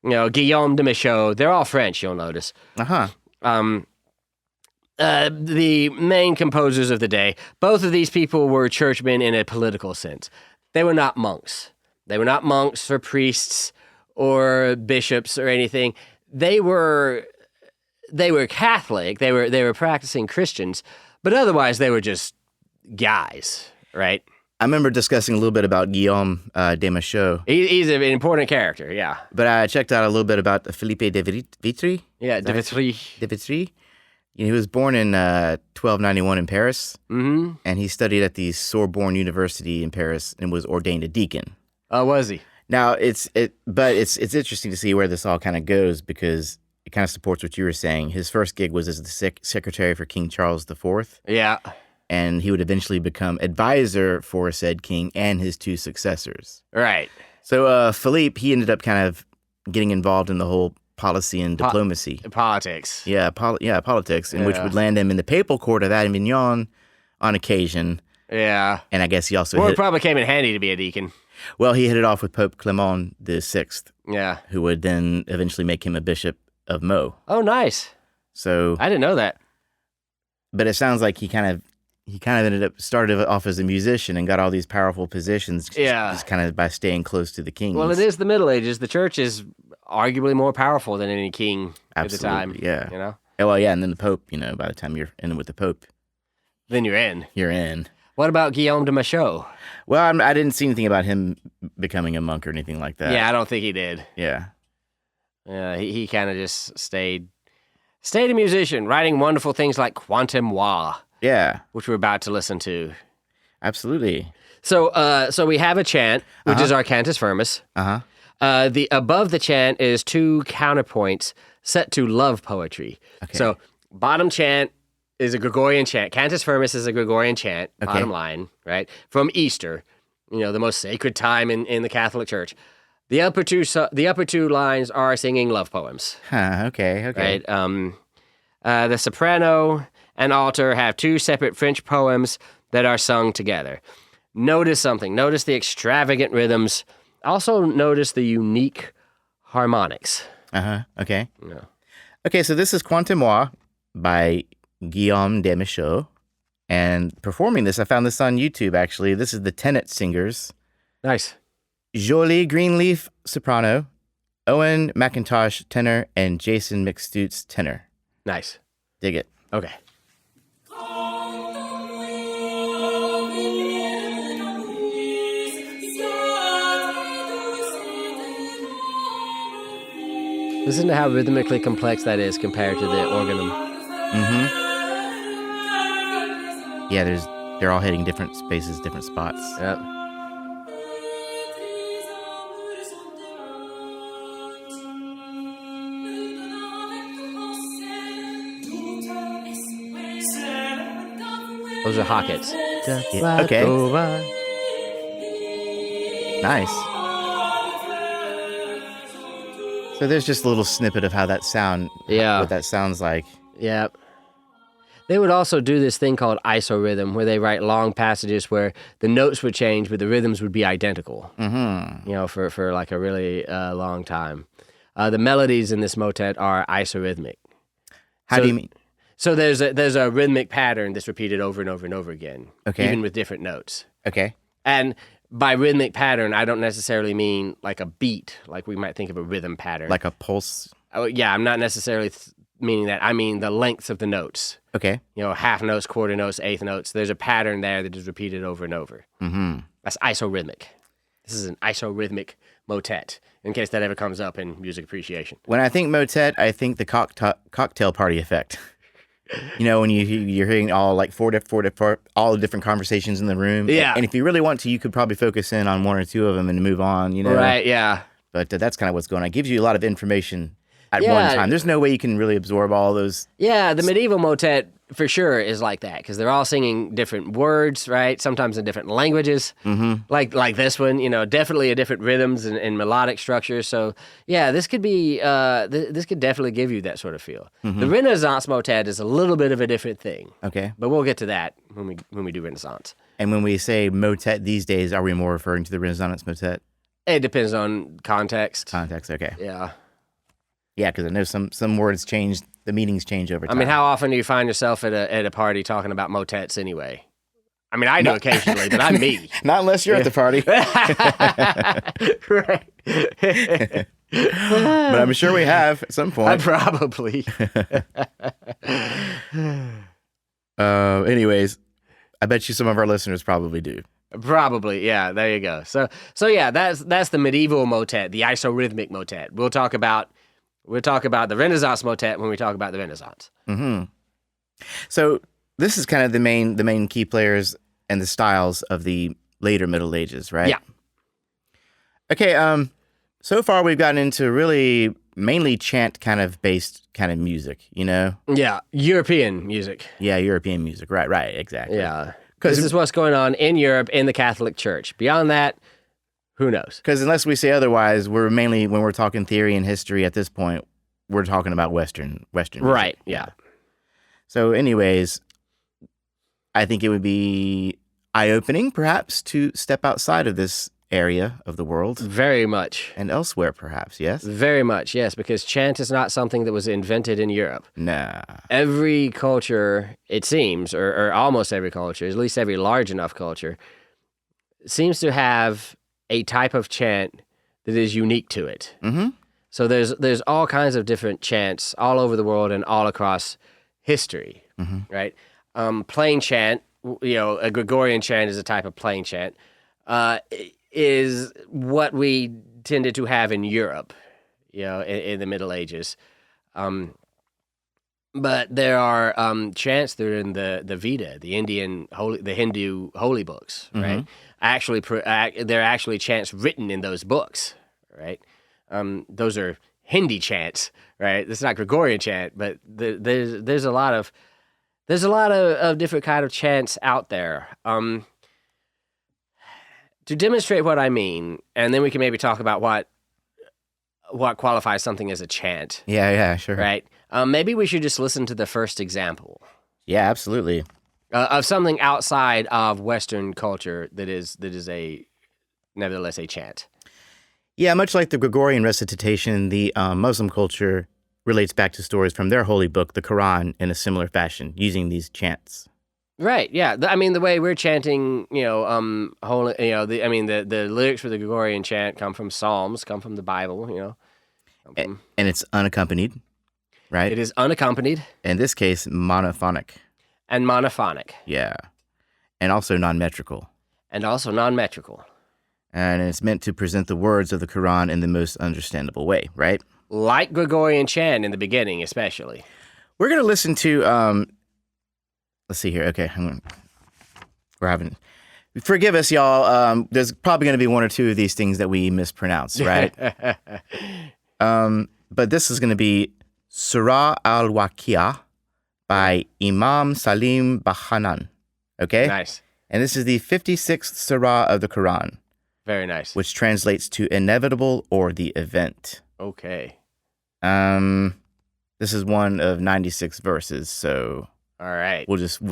Guillaume de Michaud. They're all French, you'll notice. Uh-huh. The main composers of the day. Both of these people were churchmen in a political sense. They were not monks. They were not monks or priests or bishops or anything. They were Catholic. They were practicing Christians, but otherwise they were just guys, right? I remember discussing a little bit about Guillaume de Michaud. He's an important character, yeah. But I checked out a little bit about Philippe de Vitry. Yeah, de Vitry. De Vitry. He was born in 1291 in Paris, and he studied at the Sorbonne University in Paris and was ordained a deacon. Oh, was he? Now, it's interesting to see where this all kind of goes because it kind of supports what you were saying. His first gig was as the secretary for King Charles IV. Yeah. and he would eventually become advisor for said king and his 2 successors. Right. So Philippe, he ended up kind of getting involved in the whole policy and diplomacy. Politics. Yeah, politics, which would land him in the papal court of Avignon on occasion. Yeah. And I guess he also it probably came in handy to be a deacon. Well, he hit it off with Pope Clement VI. Yeah. Who would then eventually make him a bishop of Meaux. Oh, nice. So I didn't know that. But it sounds like he kind of ended up started off as a musician and got all these powerful positions just kind of by staying close to the king. Well, it is the Middle Ages. The church is arguably more powerful than any king at the time. Yeah. You know? Well, yeah, and then the Pope, by the time you're in with the Pope. Then you're in. You're in. What about Guillaume de Machaut? Well, I didn't see anything about him becoming a monk or anything like that. Yeah, I don't think he did. Yeah. Yeah, he kind of just stayed a musician, writing wonderful things like Quantum Moi. Yeah. Which we're about to listen to. Absolutely. So we have a chant, which is our cantus firmus. The above the chant is 2 counterpoints set to love poetry. Okay. So bottom chant is a Gregorian chant. Cantus firmus is a Gregorian chant, bottom line, right? From Easter, the most sacred time in the Catholic Church. The upper two lines are singing love poems. Okay. Right. The soprano and alto have 2 separate French poems that are sung together. Notice something. Notice the extravagant rhythms. Also notice the unique harmonics. Okay. Yeah. Okay, so this is Quantum Moi by Guillaume de Machaut. And performing this, I found this on YouTube, actually. This is the Tenet Singers. Nice. Jolie Greenleaf, soprano. Owen McIntosh, tenor. And Jason McStutes, tenor. Nice. Dig it. Okay. Listen to how rhythmically complex that is compared to the organum. Yeah, they're all hitting different spaces, different spots. Yep. Those are hockets. Yeah, okay. Nice. So there's just a little snippet of how that what that sounds like. Yeah. They would also do this thing called isorhythm, where they write long passages where the notes would change, but the rhythms would be identical. For like a really long time. The melodies in this motet are isorhythmic. How do you mean? So there's a rhythmic pattern that's repeated over and over and over again, even with different notes. Okay. And by rhythmic pattern, I don't necessarily mean like a beat, like we might think of a rhythm pattern. Like a pulse? Oh, yeah, I'm not necessarily meaning that. I mean the lengths of the notes. Okay. Half notes, quarter notes, eighth notes. There's a pattern there that is repeated over and over. That's isorhythmic. This is an isorhythmic motet, in case that ever comes up in music appreciation. When I think motet, I think the cocktail party effect. When you're hearing all like four all the different conversations in the room. Yeah. And if you really want to, you could probably focus in on 1 or 2 of them and move on, Right, yeah. But that's kind of what's going on. It gives you a lot of information at one time. There's no way you can really absorb all those. Yeah, the medieval motet for sure is like that, because they're all singing different words, right? Sometimes in different languages, like this one. Definitely a different rhythms and melodic structures. So yeah, this could be this could definitely give you that sort of feel. The Renaissance motet is a little bit of a different thing. Okay, but we'll get to that when we do Renaissance. And when we say motet these days, are we more referring to the Renaissance motet? It depends on context. Okay. Yeah. Yeah, because I know some words change, the meanings change over time. I mean, how often do you find yourself at a party talking about motets anyway? I mean, I do occasionally, but I'm me. Not unless you're at the party. Right. But I'm sure we have at some point. Probably. Anyways, I bet you some of our listeners probably do. Probably, yeah. There you go. So yeah, that's the medieval motet, the isorhythmic motet. We'll talk about the Renaissance motet when we talk about the Renaissance. So this is kind of the main key players and the styles of the later Middle Ages, right? Yeah. Okay. So far we've gotten into really mainly chant kind of based kind of music, you know? Yeah, European music. Yeah, European music. Right, exactly. Yeah. Because this is what's going on in Europe in the Catholic Church. Beyond that, who knows? Because unless we say otherwise, we're mainly, when we're talking theory and history at this point, we're talking about Western music. Right, yeah. So anyways, I think it would be eye-opening, perhaps, to step outside of this area of the world. Very much. And elsewhere, perhaps, yes? Very much, yes, because chant is not something that was invented in Europe. Nah. Every culture, it seems, or almost every culture, at least every large enough culture, seems to have a type of chant that is unique to it. Mm-hmm. So there's all kinds of different chants all over the world and all across history, right? Plain chant, a Gregorian chant is a type of plain chant, is what we tended to have in Europe, in the Middle Ages. But there are chants that are in the Veda, the Hindu holy books, right? Actually, there are actually chants written in those books, right? Those are Hindi chants, right? It's not Gregorian chant, but there's a lot of different kind of chants out there. To demonstrate what I mean, and then we can maybe talk about what qualifies something as a chant. Yeah, sure. Right? Maybe we should just listen to the first example. Yeah, absolutely. Of something outside of Western culture that is nevertheless a chant. Yeah, much like the Gregorian recitation, the Muslim culture relates back to stories from their holy book, the Quran, in a similar fashion, using these chants. Right. Yeah. The way we're chanting, holy, the lyrics for the Gregorian chant come from Psalms, come from the Bible, And it's unaccompanied, right? It is unaccompanied. In this case, monophonic. And monophonic. Yeah. And also non-metrical. And it's meant to present the words of the Quran in the most understandable way, right? Like Gregorian chant in the beginning, especially. We're going to listen to, let's see here. Okay. Forgive us, y'all. There's probably going to be one or two of these things that we mispronounce, right? But this is going to be Surah al-Waqi'ah by Imam Salim Bahanan. Okay? Nice. And this is the 56th Surah of the Quran. Very nice. Which translates to inevitable or the event. Okay. This is one of 96 verses, so all right. We'll just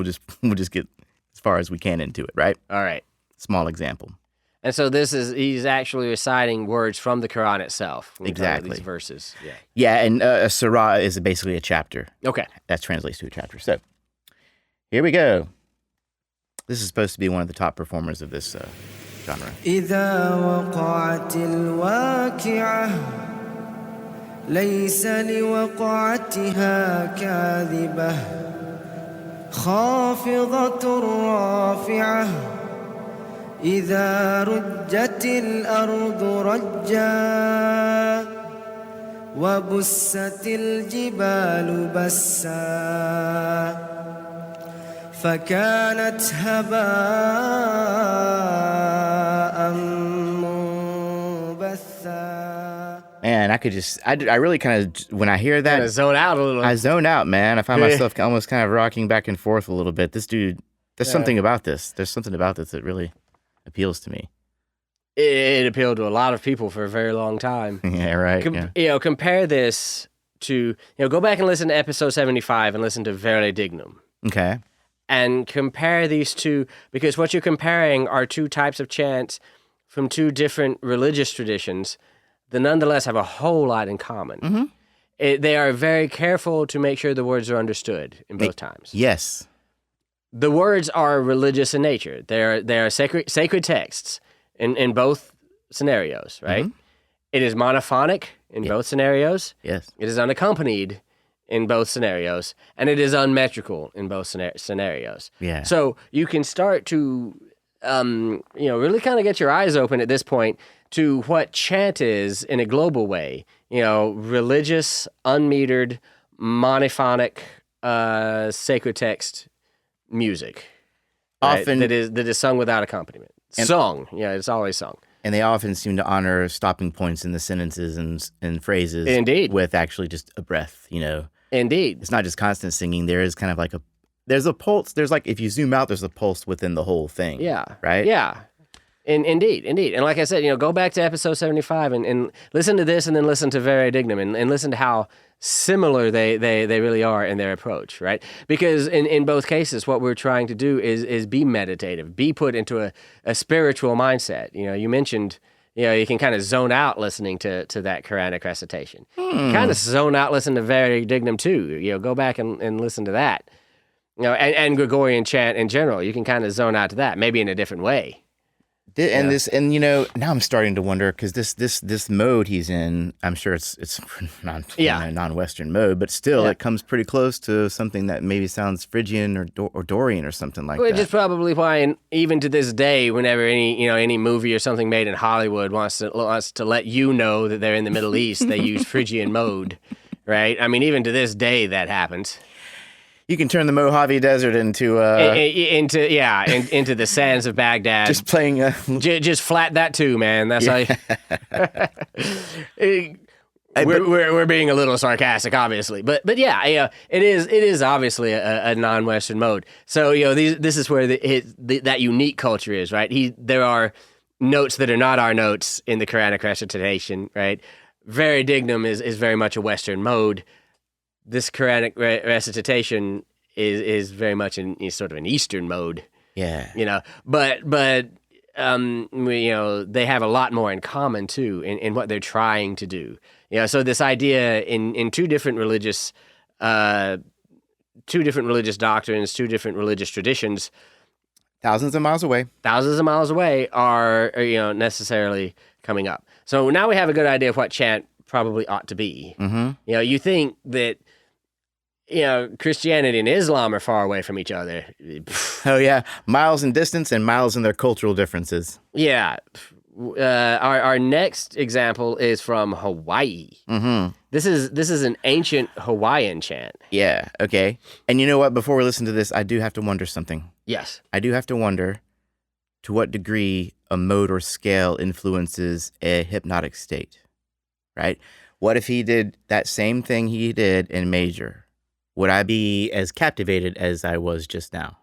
get as far as we can into it, right? All right. Small example. And so he's actually reciting words from the Quran itself. Exactly. These verses. Yeah. Yeah, and a surah is basically a chapter. Okay. That translates to a chapter. So, here we go. This is supposed to be one of the top performers of this genre. إذا وقعت الواقعة ليس لوقعتها كاذبة خافضة رافعة إذا رجت الأرض رجا وبست الجبال بسا فكانت هباء منبثا. Man, I really kind of, when I hear that, zone out a little. I zone out, man. I find myself almost kind of rocking back and forth a little bit. This dude, there's something about this. There's something about this that really appeals to me. It appealed to a lot of people for a very long time. Yeah, right. Compare this to, go back and listen to episode 75 and listen to Verre Dignum. Okay. And compare these two, because what you're comparing are two types of chants from two different religious traditions that nonetheless have a whole lot in common. Mm-hmm. They are very careful to make sure the words are understood in both times. Yes. The words are religious in nature. They are sacred texts in both scenarios, right? Mm-hmm. It is monophonic in both scenarios. Yes. It is unaccompanied in both scenarios, and it is unmetrical in both scenarios. Yeah. So you can start to, really kind of get your eyes open at this point to what chant is in a global way. Religious, unmetered, monophonic, sacred text music. Often that is sung without accompaniment. It's always sung. And they often seem to honor stopping points in the sentences and phrases. Indeed. With actually just a breath, Indeed. It's not just constant singing. There is kind of like there's a pulse. There's like, if you zoom out, there's a pulse within the whole thing. Yeah. Right? Yeah. Indeed. And like I said, go back to episode 75 and listen to this and then listen to Vere Dignum and listen to how similar they really are in their approach, right? Because in both cases, what we're trying to do is be meditative, be put into a spiritual mindset. You mentioned, you can kind of zone out listening to that Quranic recitation. Kind of zone out listening to Vere Dignum too. Go back and listen to that. And Gregorian chant in general. You can kind of zone out to that, maybe in a different way. Now I'm starting to wonder, because this mode he's in, I'm sure it's non-Western mode, but still it comes pretty close to something that maybe sounds Phrygian or Dorian or something like that. Which is probably why, even to this day, whenever any movie or something made in Hollywood wants to let you know that they're in the Middle East, they use Phrygian mode, right? I mean, even to this day that happens. You can turn the Mojave Desert into the sands of Baghdad. Just playing just flat that too, man. That's how we're being a little sarcastic, obviously, but yeah, it is obviously a non-Western mode. So this is where that unique culture is, right? There are notes that are not our notes in the Quranic recitation, right? Vere Dignum is very much a Western mode. This Quranic recitation is very much in sort of an Eastern mode. Yeah. But they have a lot more in common too in what they're trying to do. So this idea in two different religious doctrines, two different religious traditions, thousands of miles away are necessarily coming up. So now we have a good idea of what chant probably ought to be. Mm-hmm. You think that Christianity and Islam are far away from each other. Oh yeah, miles in distance and miles in their cultural differences. Yeah. Our next example is from Hawaii. Mm-hmm. This is an ancient Hawaiian chant. Yeah. Okay. And you know what? Before we listen to this, I do have to wonder something. Yes. I do have to wonder to what degree a mode or scale influences a hypnotic state. Right? What if he did that same thing he did in major? Would I be as captivated as I was just now?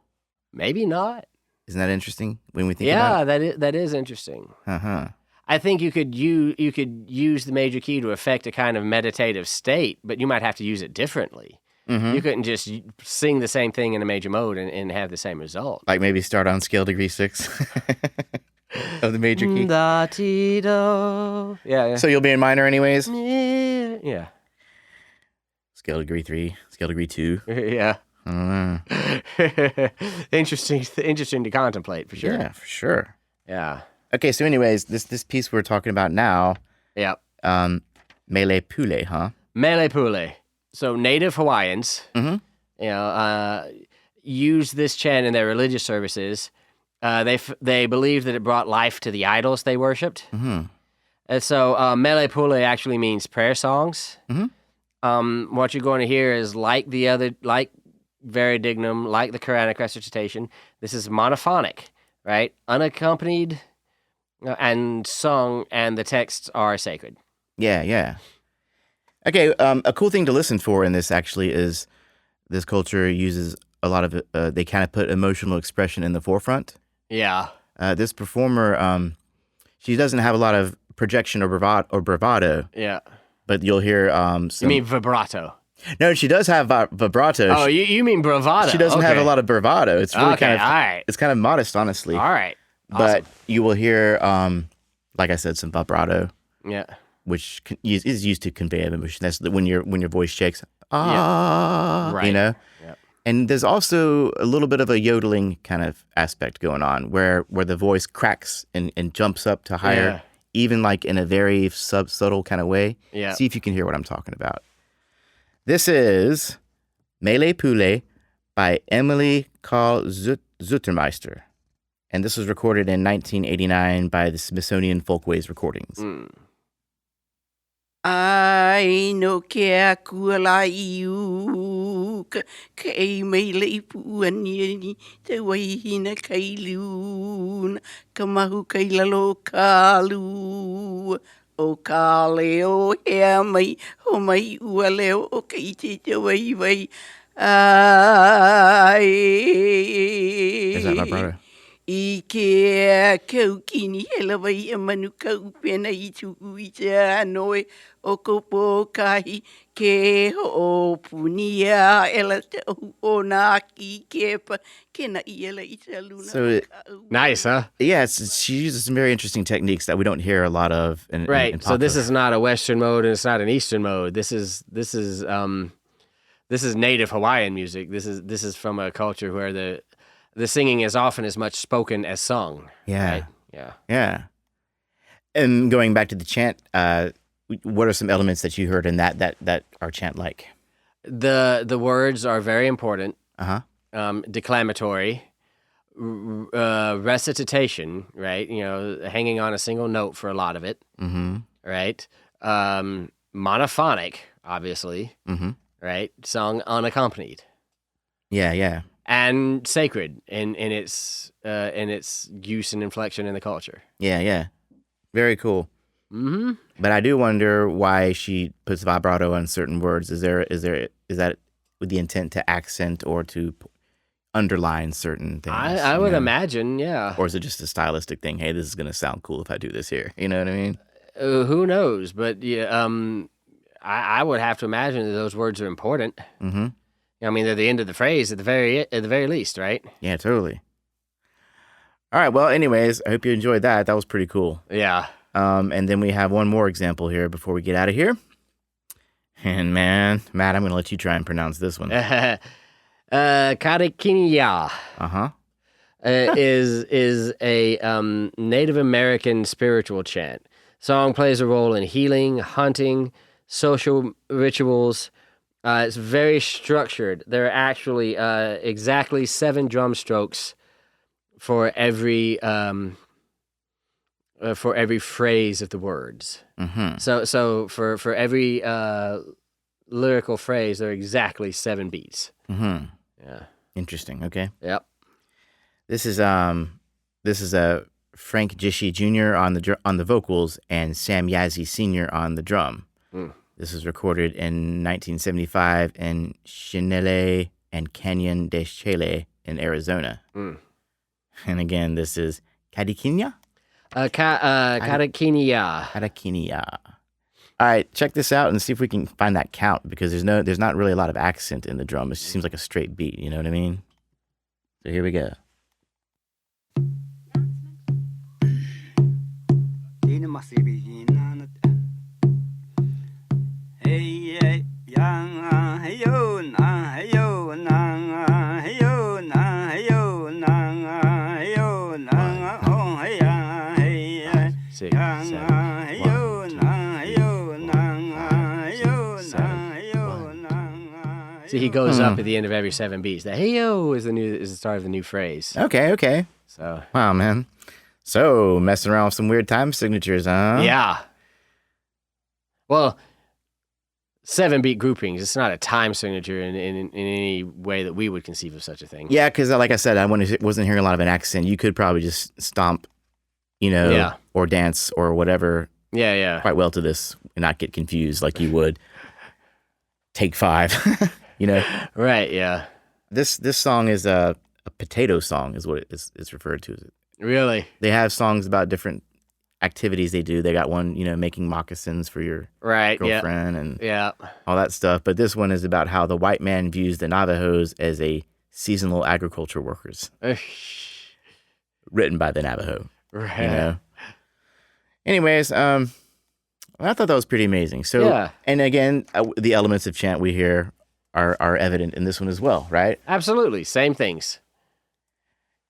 Maybe not. Isn't that interesting when we think about it? Yeah, that is interesting. Uh-huh. I think you could use the major key to affect a kind of meditative state, but you might have to use it differently. Mm-hmm. You couldn't just sing the same thing in a major mode and have the same result. Like maybe start on scale degree 6 of the major key. Da-ti-do. Yeah. So you'll be in minor anyways? Yeah. Scale degree 3, scale degree 2. Yeah. Interesting to contemplate, for sure. Yeah, for sure. Yeah. Okay, so anyways, this piece we're talking about now. Yep. Mele Pule, huh? Mele Pule. So native Hawaiians, use this chant in their religious services. They believed that it brought life to the idols they worshipped. Mm-hmm. And so Mele Pule actually means prayer songs. Mm-hmm. What you're going to hear is like Vere Dignum, like the Quranic recitation. This is monophonic, right? Unaccompanied and sung, and the texts are sacred. Yeah. Okay, a cool thing to listen for in this actually is this culture uses a lot of, they kind of put emotional expression in the forefront. Yeah. This performer, she doesn't have a lot of projection or bravado. Yeah. But you'll hear You mean vibrato? No, she does have vibrato. Oh, you mean bravado? She doesn't have a lot of bravado. It's really kind of all right. It's kind of modest, honestly. All right. Awesome. But you will hear, like I said, some vibrato. Yeah. Which is used to convey emotion. That's when your voice shakes. Right. Yep. And there's also a little bit of a yodeling kind of aspect going on, where the voice cracks and jumps up to higher, even like in a very subtle kind of way. Yeah. See if you can hear what I'm talking about. This is Mele Pule by Emily Carl Zuttermeister. And this was recorded in 1989 by the Smithsonian Folkways Recordings. Ai no ke akua la iu ka kai mai lei puani te waihina kai luna ka mahu kai lalo kalu o ka leo hea mai ho mai ua leo o ka iti te wai ai. Is that vibrato? I ke kau kini he lawai e manu kau pena I tuku I te anoe o ko pōkahi ke ho punia ela te o nā ki kepa ke na I ela I te luna. So nice, huh? Yeah, she uses some very interesting techniques that we don't hear a lot of. Right. So this is not a Western mode and it's not an Eastern mode. This is native Hawaiian music. This is from a culture where the singing is often as much spoken as sung. Yeah. Right? Yeah. Yeah. And going back to the chant, what are some elements that you heard in that are chant-like? The words are very important. Uh-huh. Declamatory. Recitation, right? You know, hanging on a single note for a lot of it. Mm-hmm. Right? Monophonic, obviously. Mm-hmm. Right? Sung unaccompanied. Yeah. And sacred in its use and inflection in the culture. Yeah. Very cool. Mm-hmm. But I do wonder why she puts vibrato on certain words. Is that with the intent to accent or to underline certain things? I would imagine, yeah. Or is it just a stylistic thing? Hey, this is going to sound cool if I do this here. You know what I mean? Who knows? But yeah, I would have to imagine that those words are important. Mm-hmm. I mean, they're the end of the phrase at the very least, right? Yeah, totally. All right. Well, anyways, I hope you enjoyed that. That was pretty cool. Yeah. And then we have one more example here before we get out of here. And Matt, I'm going to let you try and pronounce this one. Karakinia. Uh-huh. Is a Native American spiritual chant. Song plays a role in healing, hunting, social rituals. It's very structured. There are actually exactly 7 drum strokes for every phrase of the words. Mm-hmm. So for every lyrical phrase, there are exactly 7 beats. Mm-hmm. Yeah. Interesting. Okay. Yep. This is Frank Jishi Jr. on the vocals and Sam Yazzie Sr. on the drum. Mm. This was recorded in 1975 in Chinele and Canyon de Chile in Arizona. Mm. And again, this is Karakinia? Karakinia. Karakinia. All right, check this out and see if we can find that count, because there's not really a lot of accent in the drum. It just seems like a straight beat, you know what I mean? So here we go. See, he goes up at the end of every 7 beats. The hey-yo is the start of the new phrase. Okay. So wow, man. So messing around with some weird time signatures, huh? Yeah. Well, 7-beat groupings. It's not a time signature in any way that we would conceive of such a thing. Yeah, because like I said, I wasn't hearing a lot of an accent. You could probably just stomp, or dance or whatever. Yeah. Quite well to this and not get confused like you would. Take 5. Right, yeah. This song is a potato song is what it's referred to. Really? They have songs about different activities they do. They got one, making moccasins for your girlfriend and all that stuff. But this one is about how the white man views the Navajos as a seasonal agriculture workers. Written by the Navajo. Right. Anyways, I thought that was pretty amazing. So, and again, the elements of chant we hear are evident in this one as well, right? Absolutely. Same things.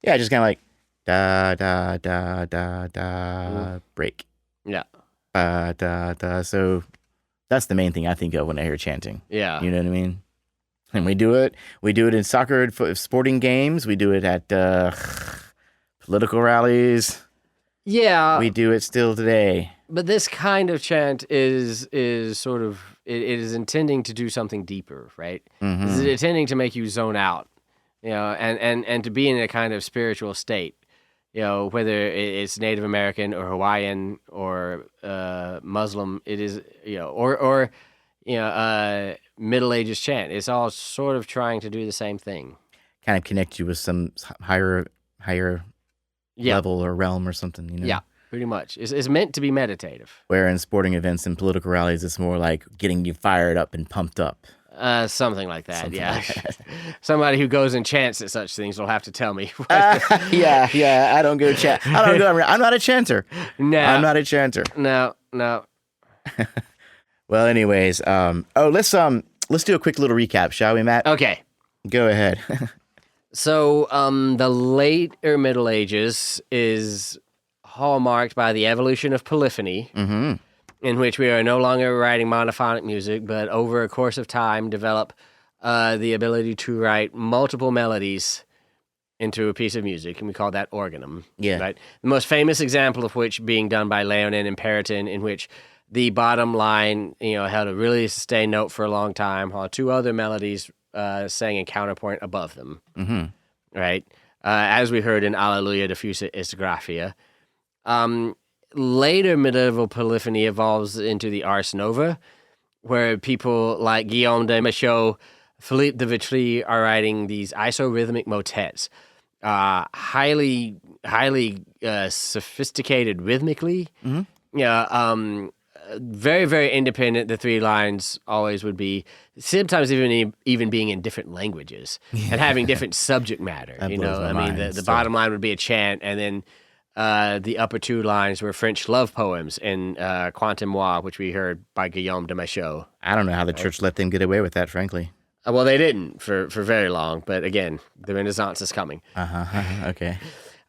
Yeah, just kind of like da, da, da, da, da, break. Yeah. Da. So that's the main thing I think of when I hear chanting. Yeah. You know what I mean? And we do it in soccer, sporting games. We do it at political rallies. Yeah. We do it still today. But this kind of chant is sort of it is intending to do something deeper, right? Mm-hmm. It's intending to make you zone out, and to be in a kind of spiritual state, whether it's Native American or Hawaiian or Muslim, it is or Middle Ages chant. It's all sort of trying to do the same thing. Kind of connect you with some higher level or realm or something, Yeah, pretty much. It's meant to be meditative. Where in sporting events and political rallies, it's more like getting you fired up and pumped up. Something like that, Something yeah. like that. Somebody who goes and chants at such things will have to tell me. Yeah. I don't go chant. I'm not a chanter. No. I'm not a chanter. No. Well, anyways, let's do a quick little recap, shall we, Matt? Okay. Go ahead. So, the later Middle Ages is hallmarked by the evolution of polyphony, Mm-hmm. in which we are no longer writing monophonic music, but over a course of time develop the ability to write multiple melodies into a piece of music, and we call that oraganum. Yeah. Right? The most famous example of which being done by Leonin and Periton, in which the bottom line, held a really sustained note for a long time, while two other melodies sang in counterpoint above them. Mm-hmm. Right? As we heard in Alleluia diffusa est graphia. Later medieval polyphony evolves into the ars nova, where people like Guillaume de Machaut, Philippe de Vitry are writing these isorhythmic motets, highly sophisticated rhythmically. Mm-hmm. Very, very independent. The three lines always would be, sometimes even being in different languages and having different subject matter. That blows my mind the still. bottom line would be a chant, and then the upper two lines were French love poems in Quant et Moi, which we heard by Guillaume de Machaut. I don't know how the church let them get away with that, frankly. Well, they didn't for very long, but again, the Renaissance is coming. Okay.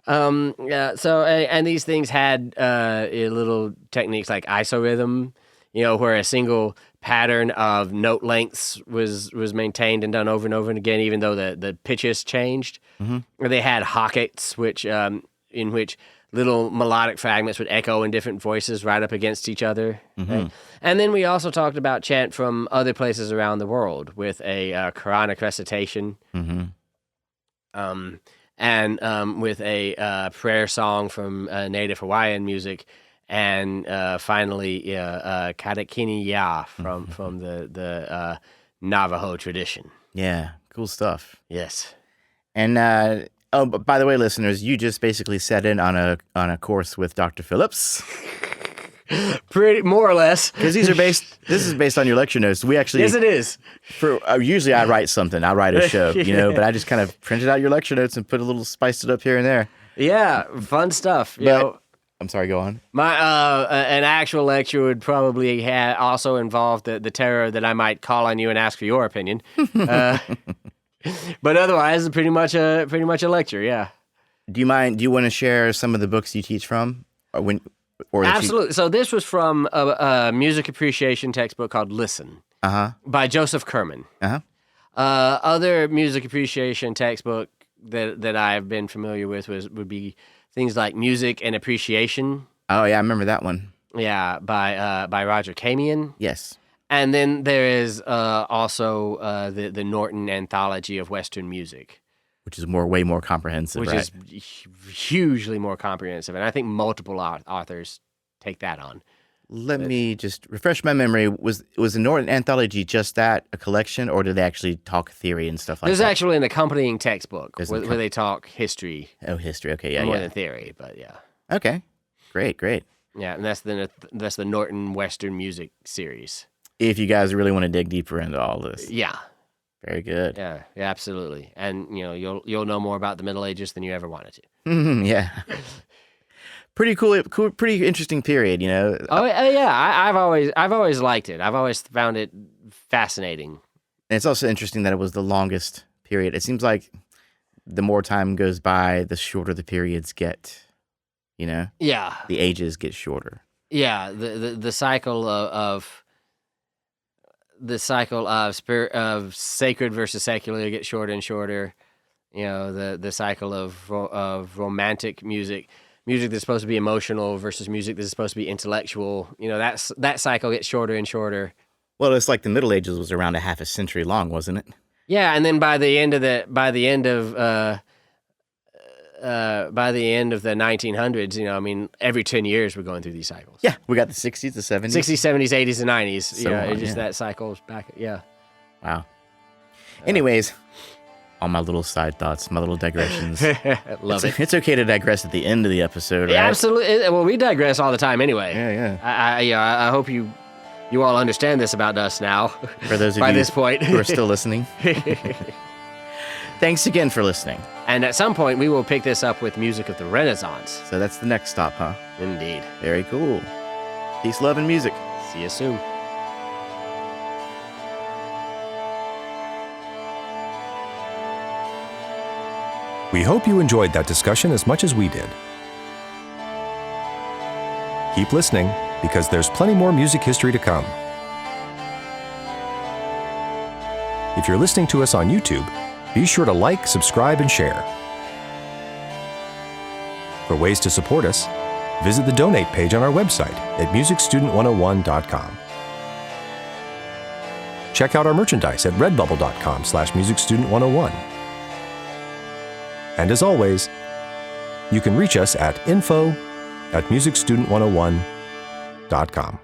And these things had little techniques like isorhythm, where a single pattern of note lengths was maintained and done over and over and again, even though the pitches changed. Mm-hmm. Or they had hockets, which in which little melodic fragments would echo in different voices right up against each other. Mm-hmm. Right? And then we also talked about chant from other places around the world with a Quranic recitation. Mm-hmm. And with a prayer song from native Hawaiian music, and finally Kadekini Ya from the Navajo tradition. Yeah, cool stuff. Yes. And but by the way, listeners, you just basically sat in on a course with Dr. Phillips. Pretty more or less, Because these are based. This is based on your lecture notes. We actually, yes, it is. Usually I write something. I write a show, but I just kind of printed out your lecture notes and put a little spiced it up here and there. Yeah, fun stuff. I'm sorry. Go on. My an actual lecture would probably also involve the terror that I might call on you and ask for your opinion. But otherwise, pretty much a lecture. Yeah. Do you mind? Do you want to share some of the books you teach from, Absolutely. So this was from a music appreciation textbook called Listen by Joseph Kerman. Other music appreciation textbook that I've been familiar with would be things like Music and Appreciation. Oh yeah, I remember that one. Yeah, by Roger Kamian. Yes. And then there is also the Norton Anthology of Western Music, Which is way more comprehensive, which right? is hugely more comprehensive, and I think multiple authors take that on. Let me just refresh my memory. Was the Norton Anthology just that, a collection, or did they actually talk theory and stuff like There's that? actually an accompanying textbook where they talk history. Oh, history. Okay, yeah, more yeah. than theory, but yeah. Okay, great. Yeah, and that's the Norton Western Music series. If you guys really want to dig deeper into all this. Yeah. Very good. Yeah, absolutely. And you'll know more about the Middle Ages than you ever wanted to. Yeah. Pretty cool, pretty interesting period, Oh yeah, I've always liked it. I've always found it fascinating. And it's also interesting that it was the longest period. It seems like the more time goes by, the shorter the periods get. Yeah. The ages get shorter. Yeah, the cycle of sacred versus secular gets shorter and shorter. The cycle of romantic music music that's supposed to be emotional versus music that's supposed to be intellectual. That cycle gets shorter and shorter. Well, it's like the Middle Ages was around a half a century long, wasn't it? Yeah, and then by the end of the 1900s, every 10 years we're going through these cycles. Yeah, we got the 60s, the 70s. 60s, 70s, 80s, and 90s. So that cycle's back. Yeah. Wow. Anyways, all my little side thoughts, my little digressions. Love it. It's okay to digress at the end of the episode, right? Yeah, absolutely. Well, we digress all the time anyway. Yeah. I hope you all understand this about us now. For those of by you this point who are still listening. Thanks again for listening. And at some point, we will pick this up with music of the Renaissance. So that's the next stop, huh? Indeed. Very cool. Peace, love, and music. See you soon. We hope you enjoyed that discussion as much as we did. Keep listening, because there's plenty more music history to come. If you're listening to us on YouTube, be sure to like, subscribe, and share. For ways to support us, visit the donate page on our website at musicstudent101.com. Check out our merchandise at redbubble.com/musicstudent101. And as always, you can reach us at info@musicstudent101.com.